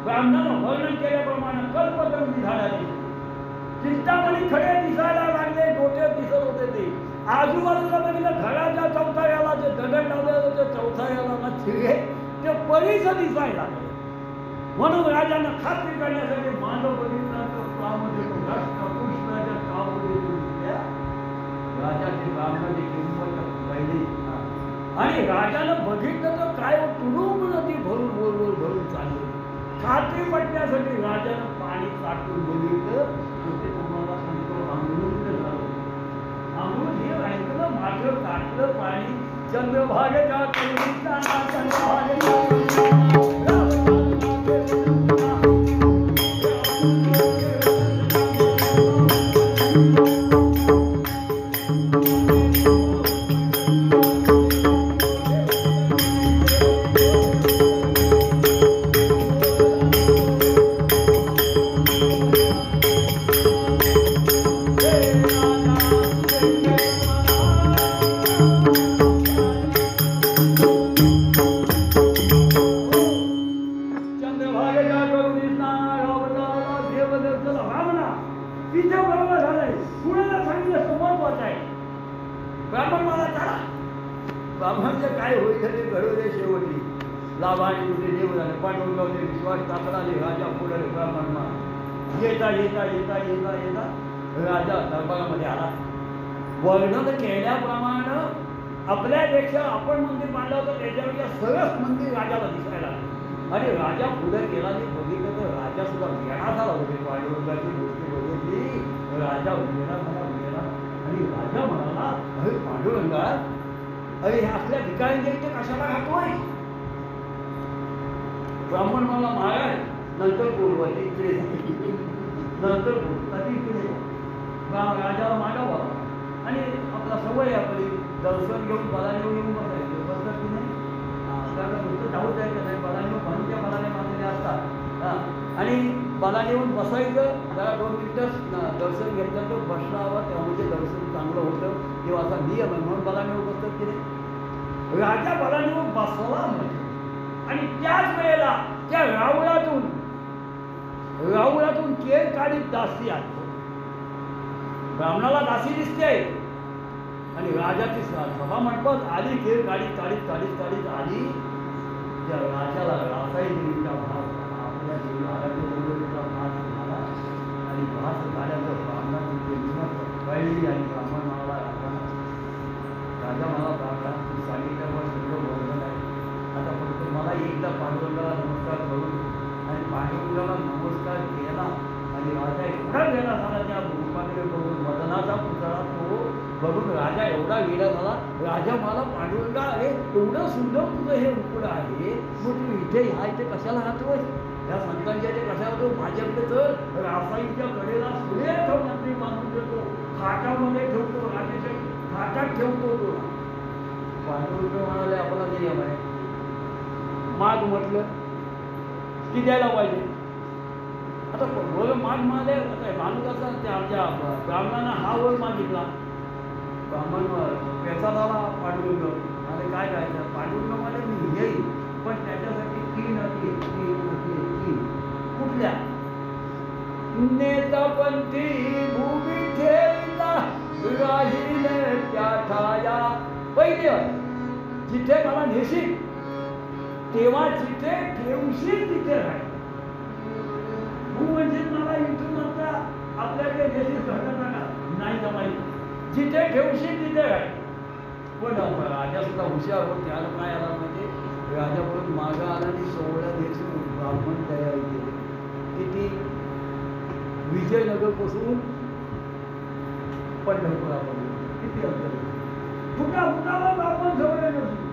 ब्राह्मणानं वर्णन केल्याप्रमाणे कल्पतरूची झाडाची चिंतामणी खडे दिसायला लागले. गोटे दिसत होते ते. आजूबाजूला बघितलं घराच्या चौथाऱ्याला जे दगड लावलेलं ते चौथाऱ्याला ना चिरे ते परीच दिसायला लागले. म्हणून राजानं खात्री करण्यासाठी मानव बघितला तर त्यामध्ये तो राष्ट्रपुष्पाच्या कावमध्ये दिसल्या. राजाची ब्राह्मणाची किंमत पहिली. आणि राजानं बघितलं तर काय तुडूंब नदी भरून चालली. खात्री पटण्यासाठी राजानं पाणी चाटून बघितलं. ते तुम्हाला सांगतो अमृत झालं. अमृत हे ऐकलं मात्र चाटलं पाणी. चंद्रभागेच्या करुणीचा ब्राह्मणचे काय होईल ते घडवले शेवटी. लाभाने तुझे देव झाले. पांडुरंगावचे विश्वास टाकलाले. राजा पुढे ब्राह्मणमा येता राजा दरबारामध्ये आला. वर्णन केल्याप्रमाणे आपल्यापेक्षा आपण मंदिर बांधलं होतं त्याच्यापेक्षा सरस मंदिर राजाला दिसायला. आणि राजा पुढे गेला ते बघितलं तर राजा सुद्धा वेळा झाला होते. पांडुरंगाची गोष्टी बघितली. राजा वेळा आणि राजा म्हणाला अरे पांडुरंगा अरे हे असल्या ठिकाणी ते कशाला घातोय. ब्राह्मण मला महाराज नंतर बोलवा इकडे नंतर बोल आधी इकडे राजाला मागावा. आणि आपला सवय आपली दर्शन घेऊन बला येऊन बसायचं बसतात की नाही. कारण नुसतं जाऊच जायचं नाही. बला येऊन म्हणून त्या बलाने मानलेले असतात. आणि बला येऊन बसायचं जरा 2 मिनिटं दर्शन घेतलं तर बसणावर त्यामुळे दर्शन चांगलं होतं. तेव्हा असा नियम आहे म्हणून बला येऊन बसतात की नाही. राजा बला येऊन बसला म्हणजे आणि त्याच वेळेला त्या रावळातून केर काढीत दासी आली. ब्राह्मणाला दासी दिसते आणि राजाची सभा मंडपात आली. केर काढीत आली. त्या राजाला रासायनिकचा भास आपल्या आरोग्याचा भास झाला. आणि भास झाल्याचं ब्राह्मणाची किंमत कळली. आणि ब्राह्मण म्हणाला राजा मला ब्राह्मणा तू सांगितल्यावर सगळं वर्णन आहे. आता फक्त मला एकदा पांडुरंगाला नमस्कार करून आणि पांडुरंगाला नमस्कार केला. आणि राजा एवढा वेळा झाला त्या रूपाकडे बघून मदनाचा पुतळा तो बघून राजा एवढा वेळा झाला. राजा मला पांडुरंगा अरे एवढं सुंदर तुझं हे रूपड आहे मग तू इथे ह्या इथे कशाला राहतोय. त्या संतांच्या इथे कशा होतो माझ्याकडे तर रासाईच्या कडेला सुरेख मंत्री बांधून देतो. खाटामध्ये ठेवतो. राजाच्या खाटात ठेवतो तो. पांडुरंग म्हणाले आपला नियम आहे. माग म्हटलं की द्यायला पाहिजे. आता वर माग मागले माणूस असा त्या आमच्या ब्राह्मणांना हा वर मागितला. ब्राह्मण पैसा झाला पांडुरंग आणि काय करायचं. पांडुरंग मध्ये मी येईल पण त्याच्यासाठी 3 अटी कुठल्या नेतापंथी भूमी ठेवला राहिले त्या ठाया. पहिली जिथे मला नेशील तेव्हा जिथे ठेवशील तिथे राहील. म्हणजे मला इथून आता आपल्याकडे नेशील घटना नाही जमायची. जिथे ठेवशील तिथे राहील. पण राजा सुद्धा हुशार होत. त्याला काय आला म्हणजे राजा म्हणून मागं आला आणि 16 दिवस ब्राह्मण तयारी केली. किती विजयनगरपासून पंढरपुरापर्यंत किती अंतर. फुटावर ब्राह्मण जवळ नसतो.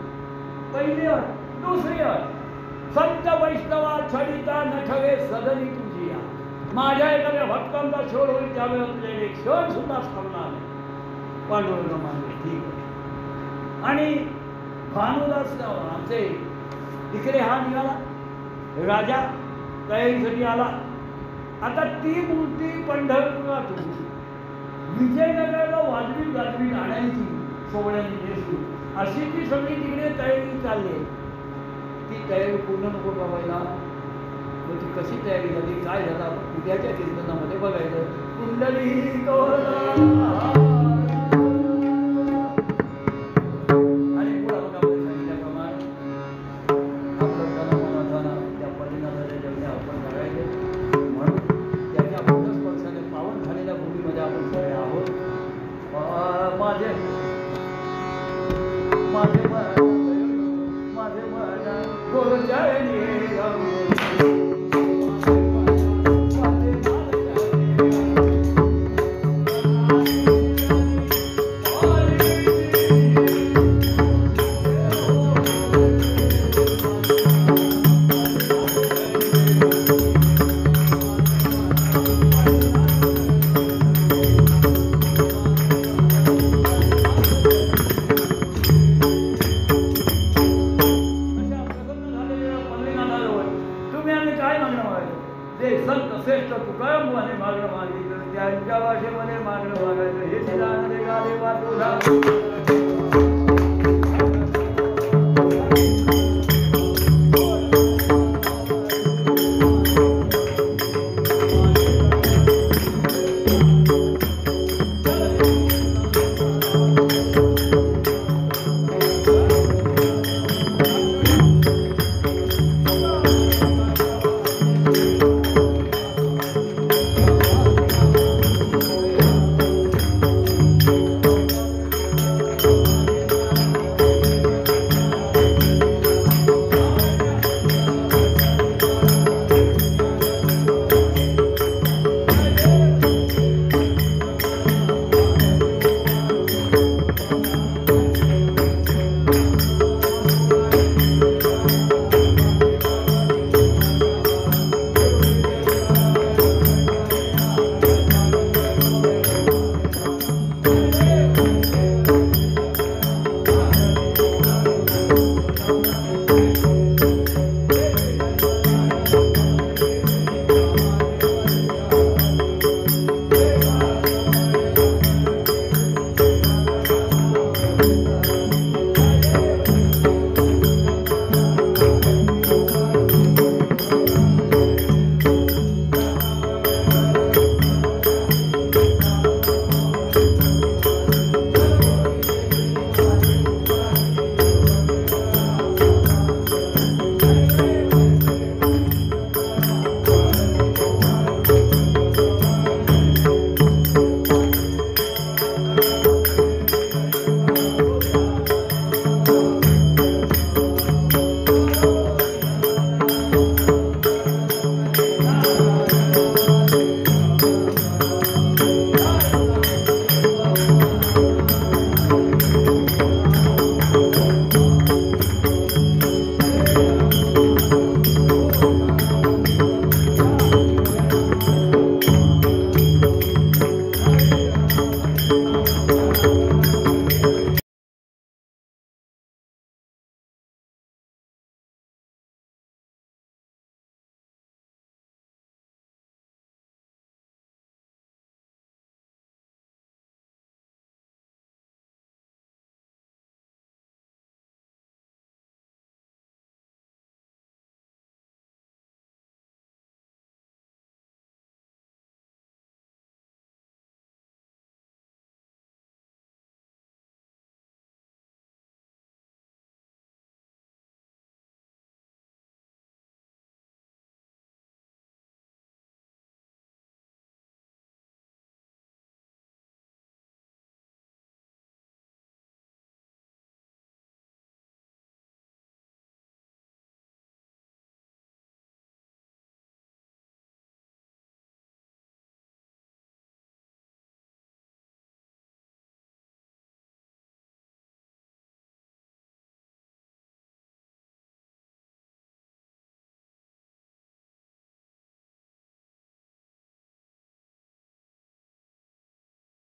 पहिली अट. दुसरी अट, संत वैष्णवा छडिता न ठवे सदनी तुझी या. माझ्या एखाद्या भक्तांचा शोध होईल त्यावेळेला तुझ्याकडे एक क्षण सुद्धा थांबणार नाही. पांडुरंग मानले ठीक आहे. आणि भानुदास आमचे तिकडे हा निघाला, राजा तयारीसाठी आला. आता ती मूर्ती पंढरपुरातून विजयनगरला वाजवी गाजवी आणायची सोहळ्याने नेसून, अशी ती सगळी तिकडे तयारी चालली आहे. ती तयारी पूर्ण नको करायला. मग ती कशी तयारी झाली, काय झालं, आपण उद्याच्या कीर्तनामध्ये बघायचं. कुंडली आणि पुढं बघा सांगितल्याप्रमाणे आपलं तन त्या परिणामाच्या जेवढे आपण करायचे. म्हणून त्याच्या स्पर्शाने पावन झालेल्या भूमीमध्ये आपण सगळे आहोत. माझे माझे माझे गोरचरणी श्रेष्ठ तुकाराम मागणं मागितलं, त्यांच्या भाषेमध्ये मागणं मागायचं. हे शिलाने गाले वा तुझा